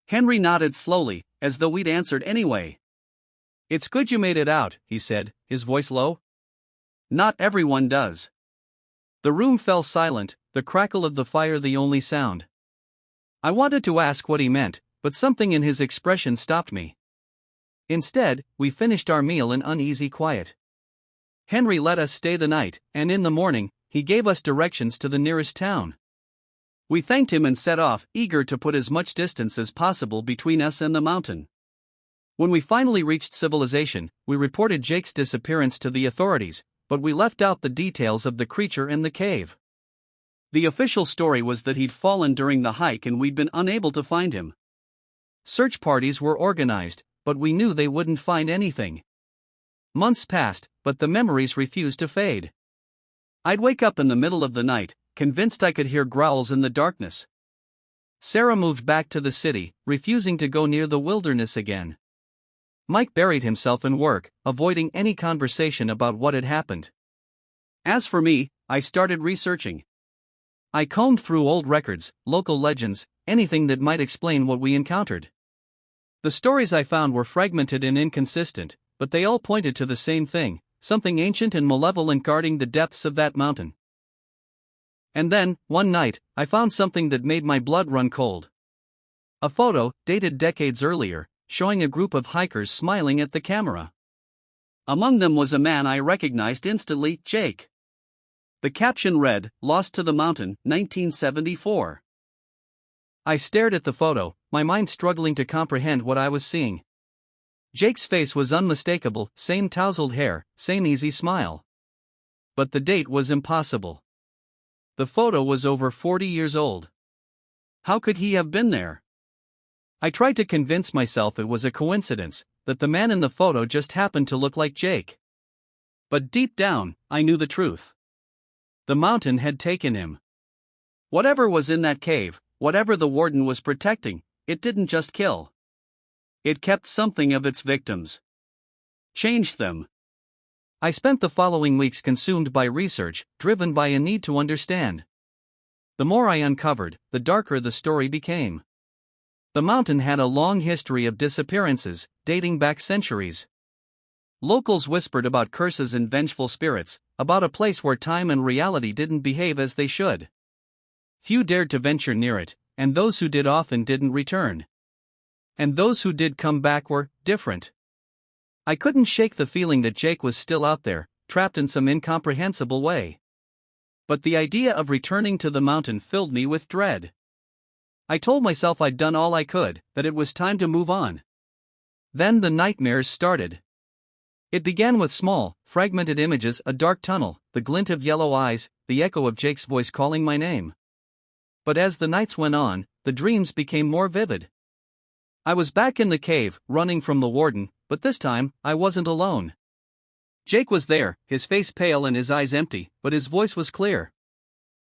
Speaker 1: Henry nodded slowly, as though we'd answered anyway. "It's good you made it out," he said, his voice low. "Not everyone does." The room fell silent, the crackle of the fire the only sound. I wanted to ask what he meant, but something in his expression stopped me. Instead, we finished our meal in uneasy quiet. Henry let us stay the night, and in the morning, he gave us directions to the nearest town. We thanked him and set off, eager to put as much distance as possible between us and the mountain. When we finally reached civilization, we reported Jake's disappearance to the authorities, but we left out the details of the creature in the cave. The official story was that he'd fallen during the hike and we'd been unable to find him. Search parties were organized, but we knew they wouldn't find anything. Months passed, but the memories refused to fade. I'd wake up in the middle of the night, convinced I could hear growls in the darkness. Sarah moved back to the city, refusing to go near the wilderness again. Mike buried himself in work, avoiding any conversation about what had happened. As for me, I started researching. I combed through old records, local legends, anything that might explain what we encountered. The stories I found were fragmented and inconsistent, but they all pointed to the same thing, something ancient and malevolent guarding the depths of that mountain. And then, one night, I found something that made my blood run cold. A photo, dated decades earlier, showing a group of hikers smiling at the camera. Among them was a man I recognized instantly, Jake. The caption read, "Lost to the Mountain, 1974. I stared at the photo, my mind struggling to comprehend what I was seeing. Jake's face was unmistakable, same tousled hair, same easy smile. But the date was impossible. The photo was over 40 years old. How could he have been there? I tried to convince myself it was a coincidence, that the man in the photo just happened to look like Jake. But deep down, I knew the truth. The mountain had taken him. Whatever was in that cave, whatever the warden was protecting, it didn't just kill. It kept something of its victims. Changed them. I spent the following weeks consumed by research, driven by a need to understand. The more I uncovered, the darker the story became. The mountain had a long history of disappearances, dating back centuries. Locals whispered about curses and vengeful spirits, about a place where time and reality didn't behave as they should. Few dared to venture near it, and those who did often didn't return. And those who did come back were different. I couldn't shake the feeling that Jake was still out there, trapped in some incomprehensible way. But the idea of returning to the mountain filled me with dread. I told myself I'd done all I could, that it was time to move on. Then the nightmares started. It began with small, fragmented images: a dark tunnel, the glint of yellow eyes, the echo of Jake's voice calling my name. But as the nights went on, the dreams became more vivid. I was back in the cave, running from the warden, but this time, I wasn't alone. Jake was there, his face pale and his eyes empty, but his voice was clear.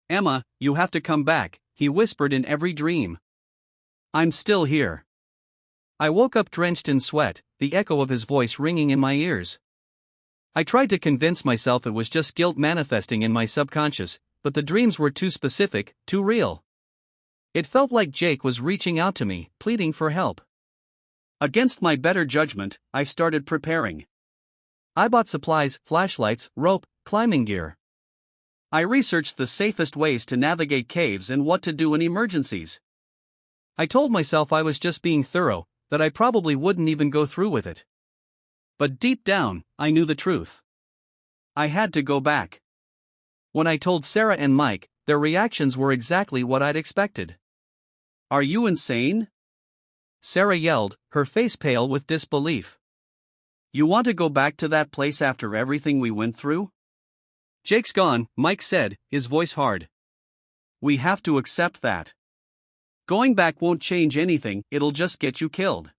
Speaker 1: "Emma, you have to come back," he whispered in every dream. "I'm still here." I woke up drenched in sweat, the echo of his voice ringing in my ears. I tried to convince myself it was just guilt manifesting in my subconscious, but the dreams were too specific, too real. It felt like Jake was reaching out to me, pleading for help. Against my better judgment, I started preparing. I bought supplies: flashlights, rope, climbing gear. I researched the safest ways to navigate caves and what to do in emergencies. I told myself I was just being thorough, that I probably wouldn't even go through with it. But deep down, I knew the truth. I had to go back. When I told Sarah and Mike, their reactions were exactly what I'd expected. "Are you insane?" Sarah yelled, her face pale with disbelief. "You want to go back to that place after everything we went through?" "Jake's gone," Mike said, his voice hard. "We have to accept that. Going back won't change anything, it'll just get you killed."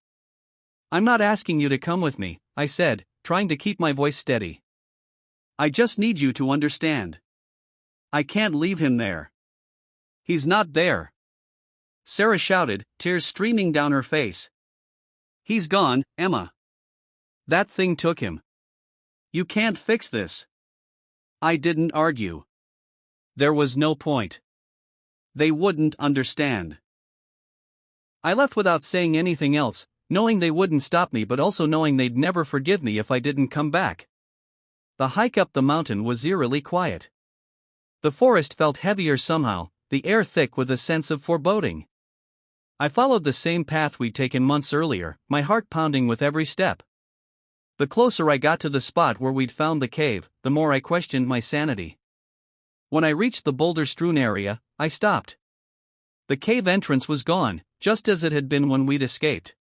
Speaker 1: "I'm not asking you to come with me," I said, trying to keep my voice steady. "I just need you to understand. I can't leave him there. He's not there," Sarah shouted, tears streaming down her face. "He's gone, Emma. That thing took him. You can't fix this." I didn't argue. There was no point. They wouldn't understand. I left without saying anything else, knowing they wouldn't stop me but also knowing they'd never forgive me if I didn't come back. The hike up the mountain was eerily quiet. The forest felt heavier somehow, the air thick with a sense of foreboding. I followed the same path we'd taken months earlier, my heart pounding with every step. The closer I got to the spot where we'd found the cave, the more I questioned my sanity. When I reached the boulder-strewn area, I stopped. The cave entrance was gone, just as it had been when we'd escaped.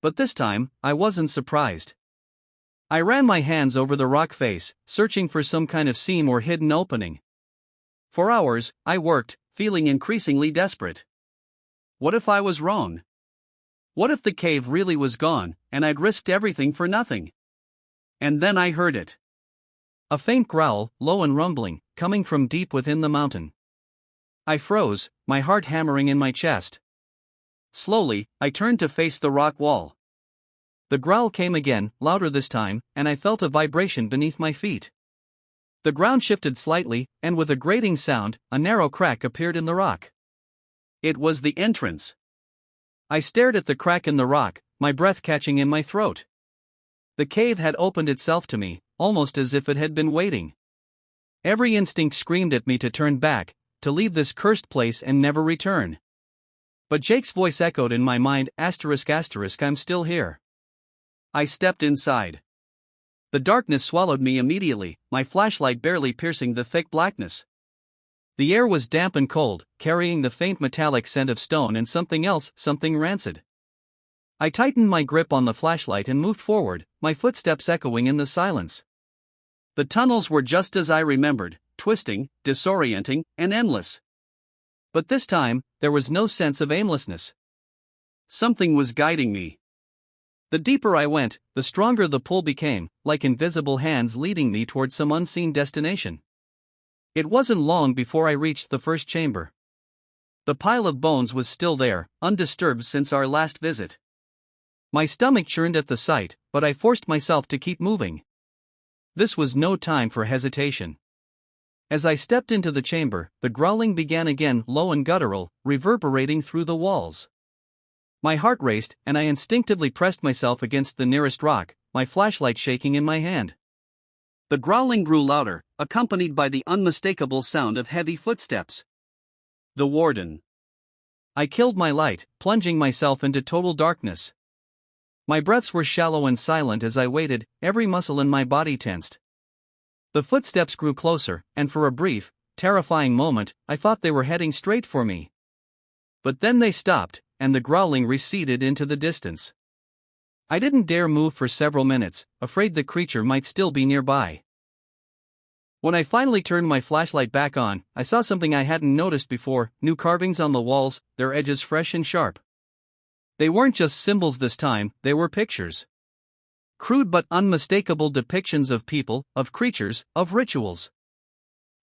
Speaker 1: But this time, I wasn't surprised. I ran my hands over the rock face, searching for some kind of seam or hidden opening. For hours, I worked, feeling increasingly desperate. What if I was wrong? What if the cave really was gone, and I'd risked everything for nothing? And then I heard it. A faint growl, low and rumbling, coming from deep within the mountain. I froze, my heart hammering in my chest. Slowly, I turned to face the rock wall. The growl came again, louder this time, and I felt a vibration beneath my feet. The ground shifted slightly, and with a grating sound, a narrow crack appeared in the rock. It was the entrance. I stared at the crack in the rock, my breath catching in my throat. The cave had opened itself to me, almost as if it had been waiting. Every instinct screamed at me to turn back, to leave this cursed place and never return. But Jake's voice echoed in my mind: ****, I'm still here." I stepped inside. The darkness swallowed me immediately, my flashlight barely piercing the thick blackness. The air was damp and cold, carrying the faint metallic scent of stone and something else, something rancid. I tightened my grip on the flashlight and moved forward, my footsteps echoing in the silence. The tunnels were just as I remembered, twisting, disorienting, and endless. But this time, there was no sense of aimlessness. Something was guiding me. The deeper I went, the stronger the pull became, like invisible hands leading me toward some unseen destination. It wasn't long before I reached the first chamber. The pile of bones was still there, undisturbed since our last visit. My stomach churned at the sight, but I forced myself to keep moving. This was no time for hesitation. As I stepped into the chamber, the growling began again, low and guttural, reverberating through the walls. My heart raced, and I instinctively pressed myself against the nearest rock, my flashlight shaking in my hand. The growling grew louder, accompanied by the unmistakable sound of heavy footsteps. The warden. I killed my light, plunging myself into total darkness. My breaths were shallow and silent as I waited, every muscle in my body tensed. The footsteps grew closer, and for a brief, terrifying moment, I thought they were heading straight for me. But then they stopped, and the growling receded into the distance. I didn't dare move for several minutes, afraid the creature might still be nearby. When I finally turned my flashlight back on, I saw something I hadn't noticed before: new carvings on the walls, their edges fresh and sharp. They weren't just symbols this time, they were pictures. Crude but unmistakable depictions of people, of creatures, of rituals.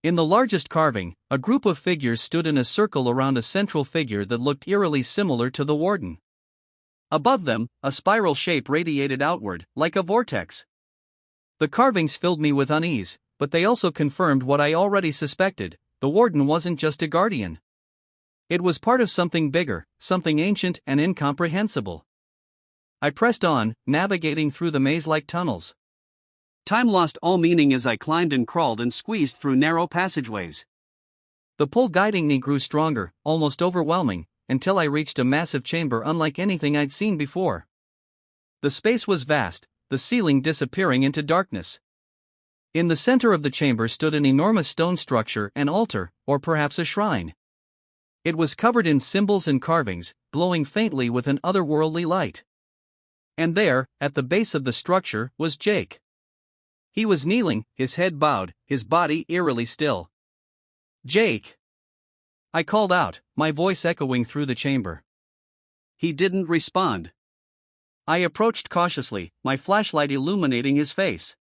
Speaker 1: In the largest carving, a group of figures stood in a circle around a central figure that looked eerily similar to the warden. Above them, a spiral shape radiated outward, like a vortex. The carvings filled me with unease, but they also confirmed what I already suspected: the warden wasn't just a guardian. It was part of something bigger, something ancient and incomprehensible. I pressed on, navigating through the maze-like tunnels. Time lost all meaning as I climbed and crawled and squeezed through narrow passageways. The pull guiding me grew stronger, almost overwhelming, until I reached a massive chamber unlike anything I'd seen before. The space was vast, the ceiling disappearing into darkness. In the center of the chamber stood an enormous stone structure, an altar, or perhaps a shrine. It was covered in symbols and carvings, glowing faintly with an otherworldly light. And there, at the base of the structure, was Jake. He was kneeling, his head bowed, his body eerily still. "Jake!" I called out, my voice echoing through the chamber. He didn't respond. I approached cautiously, my flashlight illuminating his face.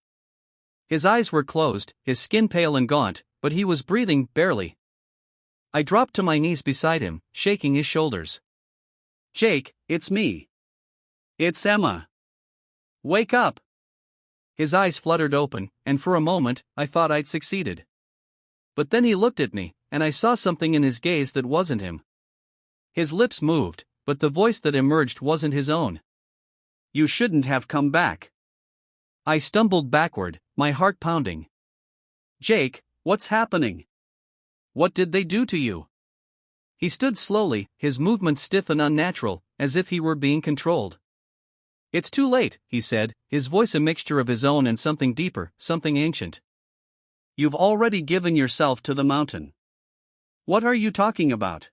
Speaker 1: His eyes were closed, his skin pale and gaunt, but he was breathing, barely. I dropped to my knees beside him, shaking his shoulders. "Jake, it's me. It's Emma. Wake up!" His eyes fluttered open, and for a moment, I thought I'd succeeded. But then he looked at me, and I saw something in his gaze that wasn't him. His lips moved, but the voice that emerged wasn't his own. "You shouldn't have come back." I stumbled backward, my heart pounding. "Jake, what's happening? What did they do to you?" He stood slowly, his movements stiff and unnatural, as if he were being controlled. "It's too late," he said, his voice a mixture of his own and something deeper, something ancient. "You've already given yourself to the mountain." "What are you talking about?"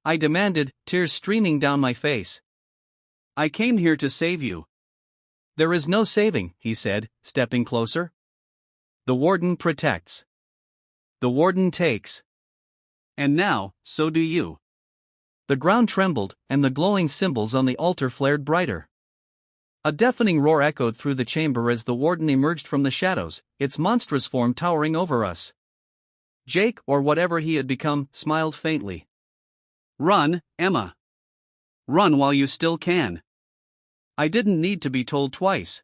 Speaker 1: I demanded, tears streaming down my face. "I came here to save you." "There is no saving," he said, stepping closer. "The warden protects. The warden takes. And now, so do you." The ground trembled, and the glowing symbols on the altar flared brighter. A deafening roar echoed through the chamber as the warden emerged from the shadows, its monstrous form towering over us. Jake, or whatever he had become, smiled faintly. "Run, Emma. Run while you still can." I didn't need to be told twice.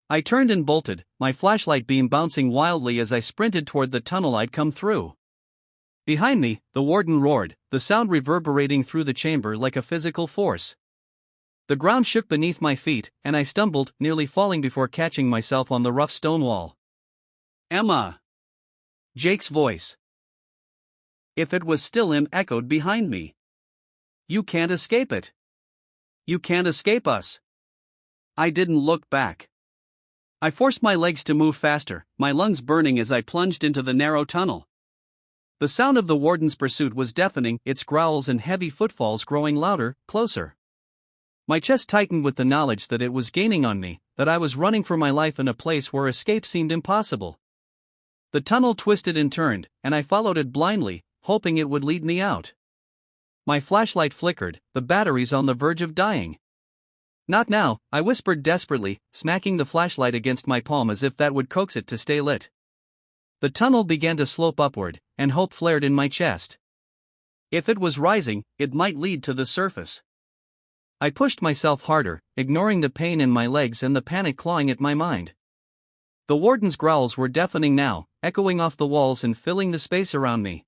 Speaker 1: I turned and bolted, my flashlight beam bouncing wildly as I sprinted toward the tunnel I'd come through. Behind me, the warden roared, the sound reverberating through the chamber like a physical force. The ground shook beneath my feet, and I stumbled, nearly falling before catching myself on the rough stone wall. "Emma!" Jake's voice, if it was still him, echoed behind me. "You can't escape it. You can't escape us." I didn't look back. I forced my legs to move faster, my lungs burning as I plunged into the narrow tunnel. The sound of the warden's pursuit was deafening, its growls and heavy footfalls growing louder, closer. My chest tightened with the knowledge that it was gaining on me, that I was running for my life in a place where escape seemed impossible. The tunnel twisted and turned, and I followed it blindly, hoping it would lead me out. My flashlight flickered, the batteries on the verge of dying. "Not now," I whispered desperately, smacking the flashlight against my palm as if that would coax it to stay lit. The tunnel began to slope upward, and hope flared in my chest. If it was rising, it might lead to the surface. I pushed myself harder, ignoring the pain in my legs and the panic clawing at my mind. The warden's growls were deafening now, echoing off the walls and filling the space around me.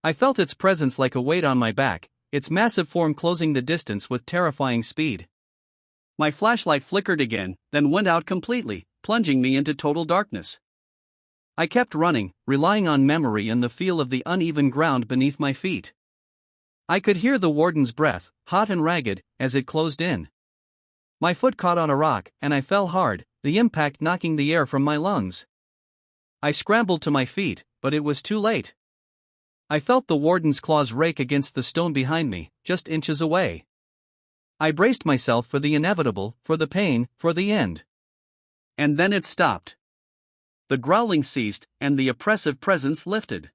Speaker 1: I felt its presence like a weight on my back, its massive form closing the distance with terrifying speed. My flashlight flickered again, then went out completely, plunging me into total darkness. I kept running, relying on memory and the feel of the uneven ground beneath my feet. I could hear the warden's breath, hot and ragged, as it closed in. My foot caught on a rock, and I fell hard, the impact knocking the air from my lungs. I scrambled to my feet, but it was too late. I felt the warden's claws rake against the stone behind me, just inches away. I braced myself for the inevitable, for the pain, for the end. And then it stopped. The growling ceased, and the oppressive presence lifted.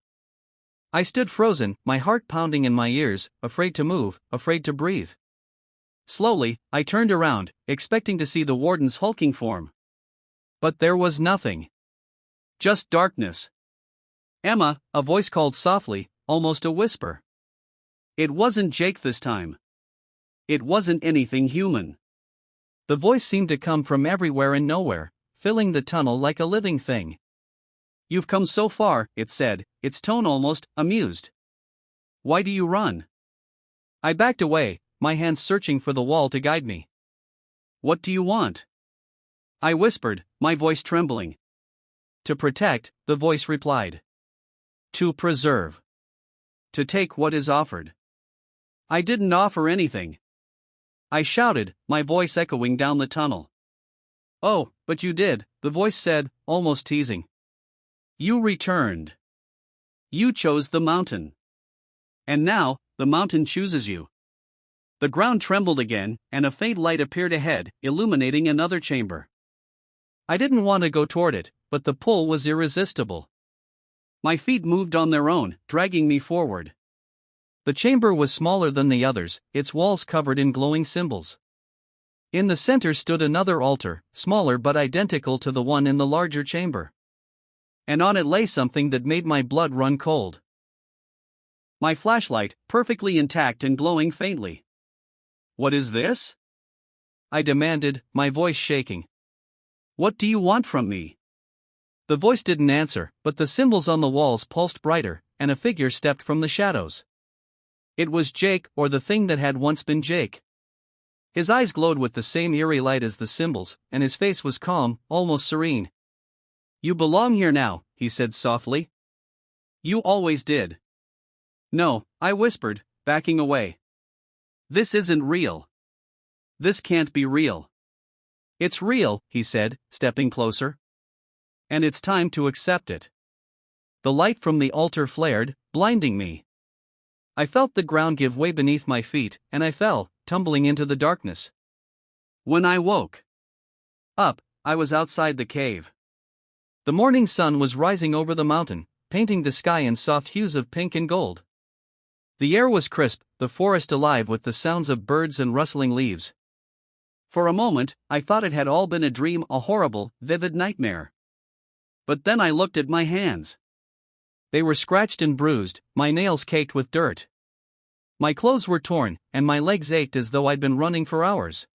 Speaker 1: I stood frozen, my heart pounding in my ears, afraid to move, afraid to breathe. Slowly, I turned around, expecting to see the warden's hulking form. But there was nothing. Just darkness. "Emma," a voice called softly, almost a whisper. It wasn't Jake this time. It wasn't anything human. The voice seemed to come from everywhere and nowhere, filling the tunnel like a living thing. "You've come so far," it said, its tone almost amused. "Why do you run?" I backed away, my hands searching for the wall to guide me. "What do you want?" I whispered, my voice trembling. "To protect," the voice replied. "To preserve. To take what is offered." I didn't offer anything. I shouted, my voice echoing down the tunnel. "Oh, but you did," the voice said, almost teasing. "You returned. You chose the mountain. And now, the mountain chooses you." The ground trembled again, and a faint light appeared ahead, illuminating another chamber. I didn't want to go toward it, but the pull was irresistible. My feet moved on their own, dragging me forward. The chamber was smaller than the others, its walls covered in glowing symbols. In the center stood another altar, smaller but identical to the one in the larger chamber. And on it lay something that made my blood run cold. My flashlight, perfectly intact and glowing faintly. "What is this?" I demanded, my voice shaking. "What do you want from me?" The voice didn't answer, but the symbols on the walls pulsed brighter, and a figure stepped from the shadows. It was Jake, or the thing that had once been Jake. His eyes glowed with the same eerie light as the symbols, and his face was calm, almost serene. "You belong here now," he said softly. "You always did." "No," I whispered, backing away. "This isn't real. This can't be real." "It's real," he said, stepping closer. "And it's time to accept it." The light from the altar flared, blinding me. I felt the ground give way beneath my feet, and I fell, tumbling into the darkness. When I woke up, I was outside the cave. The morning sun was rising over the mountain, painting the sky in soft hues of pink and gold. The air was crisp, the forest alive with the sounds of birds and rustling leaves. For a moment, I thought it had all been a dream, a horrible, vivid nightmare. But then I looked at my hands. They were scratched and bruised, my nails caked with dirt. My clothes were torn, and my legs ached as though I'd been running for hours.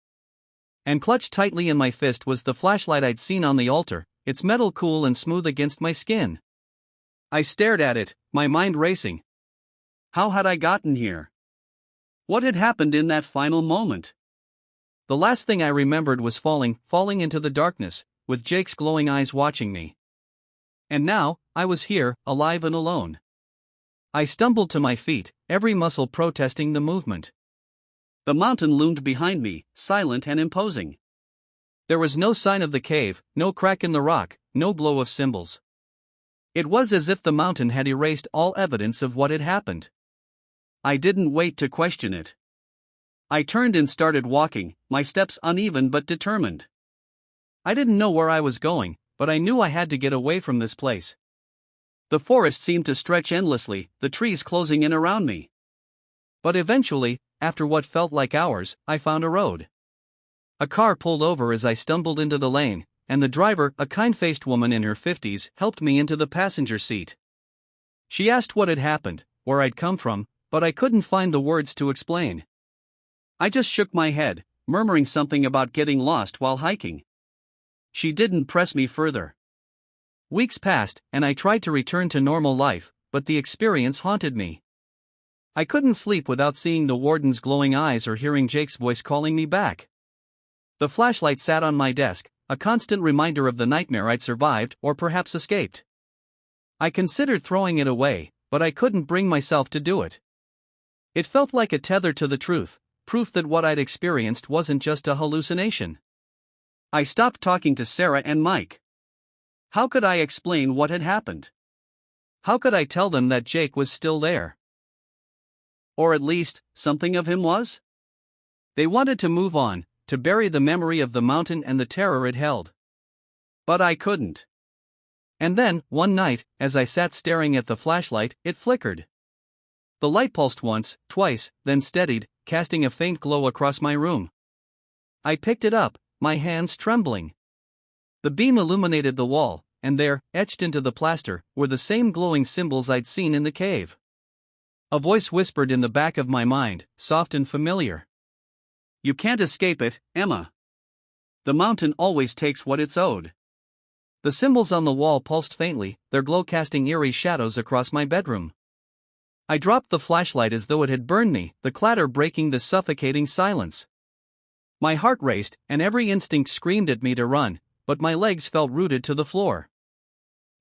Speaker 1: And clutched tightly in my fist was the flashlight I'd seen on the altar, its metal cool and smooth against my skin. I stared at it, my mind racing. How had I gotten here? What had happened in that final moment? The last thing I remembered was falling into the darkness, with Jake's glowing eyes watching me. And now, I was here, alive and alone. I stumbled to my feet, every muscle protesting the movement. The mountain loomed behind me, silent and imposing. There was no sign of the cave, no crack in the rock, no glow of symbols. It was as if the mountain had erased all evidence of what had happened. I didn't wait to question it. I turned and started walking, my steps uneven but determined. I didn't know where I was going, but I knew I had to get away from this place. The forest seemed to stretch endlessly, the trees closing in around me. But eventually, after what felt like hours, I found a road. A car pulled over as I stumbled into the lane, and the driver, a kind-faced woman in her 50s, helped me into the passenger seat. She asked what had happened, where I'd come from, but I couldn't find the words to explain. I just shook my head, murmuring something about getting lost while hiking. She didn't press me further. Weeks passed, and I tried to return to normal life, but the experience haunted me. I couldn't sleep without seeing the warden's glowing eyes or hearing Jake's voice calling me back. The flashlight sat on my desk, a constant reminder of the nightmare I'd survived or perhaps escaped. I considered throwing it away, but I couldn't bring myself to do it. It felt like a tether to the truth, proof that what I'd experienced wasn't just a hallucination. I stopped talking to Sarah and Mike. How could I explain what had happened? How could I tell them that Jake was still there? Or at least, something of him was? They wanted to move on, to bury the memory of the mountain and the terror it held. But I couldn't. And then, one night, as I sat staring at the flashlight, it flickered. The light pulsed once, twice, then steadied, casting a faint glow across my room. I picked it up, my hands trembling. The beam illuminated the wall, and there, etched into the plaster, were the same glowing symbols I'd seen in the cave. A voice whispered in the back of my mind, soft and familiar. "You can't escape it, Emma. The mountain always takes what it's owed." The symbols on the wall pulsed faintly, their glow casting eerie shadows across my bedroom. I dropped the flashlight as though it had burned me, the clatter breaking the suffocating silence. My heart raced, and every instinct screamed at me to run, but my legs felt rooted to the floor.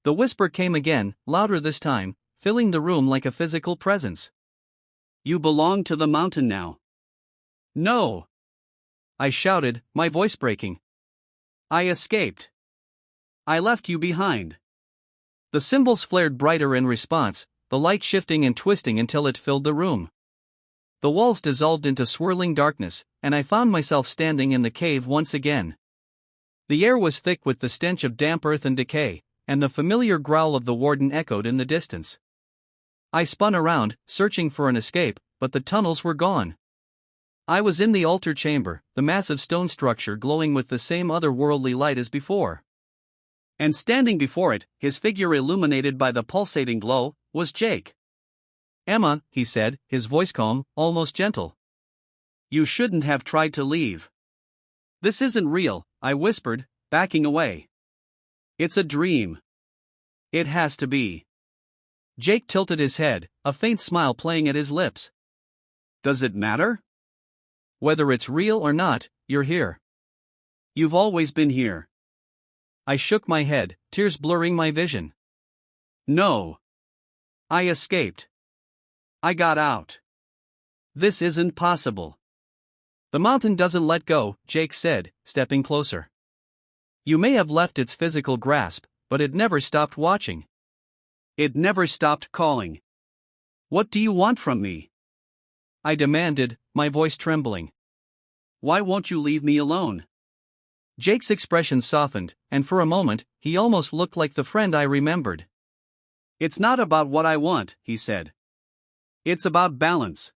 Speaker 1: The whisper came again, louder this time, filling the room like a physical presence. "You belong to the mountain now." "No!" I shouted, my voice breaking. "I escaped. I left you behind." The symbols flared brighter in response, the light shifting and twisting until it filled the room. The walls dissolved into swirling darkness, and I found myself standing in the cave once again. The air was thick with the stench of damp earth and decay, and the familiar growl of the warden echoed in the distance. I spun around, searching for an escape, but the tunnels were gone. I was in the altar chamber, the massive stone structure glowing with the same otherworldly light as before. And standing before it, his figure illuminated by the pulsating glow, was Jake. "Emma," he said, his voice calm, almost gentle. "You shouldn't have tried to leave." "This isn't real," I whispered, backing away. "It's a dream." "It has to be." Jake tilted his head, a faint smile playing at his lips. "Does it matter? Whether it's real or not, you're here. You've always been here." I shook my head, tears blurring my vision. "No. I escaped. I got out. This isn't possible." "The mountain doesn't let go," Jake said, stepping closer. "You may have left its physical grasp, but it never stopped watching. It never stopped calling. What do you want from me?" I demanded, my voice trembling. "Why won't you leave me alone?" Jake's expression softened, and for a moment, he almost looked like the friend I remembered. "It's not about what I want," he said. "It's about balance.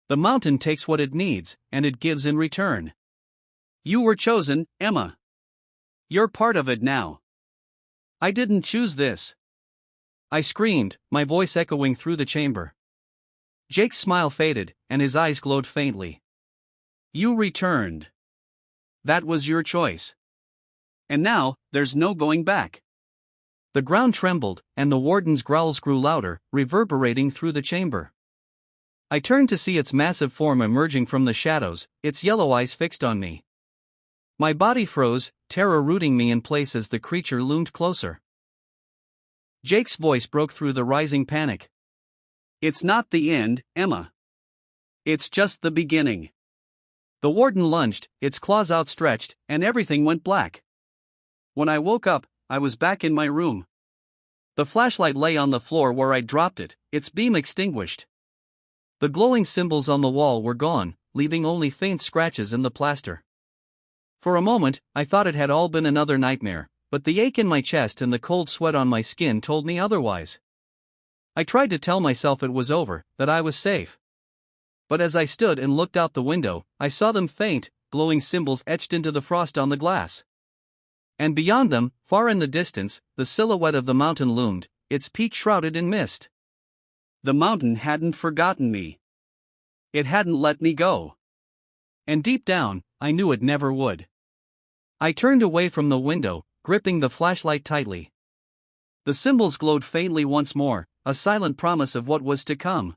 Speaker 1: The mountain takes what it needs, and it gives in return. You were chosen, Emma. You're part of it now." "I didn't choose this," I screamed, my voice echoing through the chamber. Jake's smile faded, and his eyes glowed faintly. "You returned. That was your choice. And now, there's no going back." The ground trembled, and the warden's growls grew louder, reverberating through the chamber. I turned to see its massive form emerging from the shadows, its yellow eyes fixed on me. My body froze, terror rooting me in place as the creature loomed closer. Jake's voice broke through the rising panic. "It's not the end, Emma. It's just the beginning." The warden lunged, its claws outstretched, and everything went black. When I woke up, I was back in my room. The flashlight lay on the floor where I'd dropped it, its beam extinguished. The glowing symbols on the wall were gone, leaving only faint scratches in the plaster. For a moment, I thought it had all been another nightmare, but the ache in my chest and the cold sweat on my skin told me otherwise. I tried to tell myself it was over, that I was safe. But as I stood and looked out the window, I saw them faint, glowing symbols etched into the frost on the glass. And beyond them, far in the distance, the silhouette of the mountain loomed, its peak shrouded in mist. The mountain hadn't forgotten me. It hadn't let me go. And deep down, I knew it never would. I turned away from the window, gripping the flashlight tightly. The symbols glowed faintly once more, a silent promise of what was to come.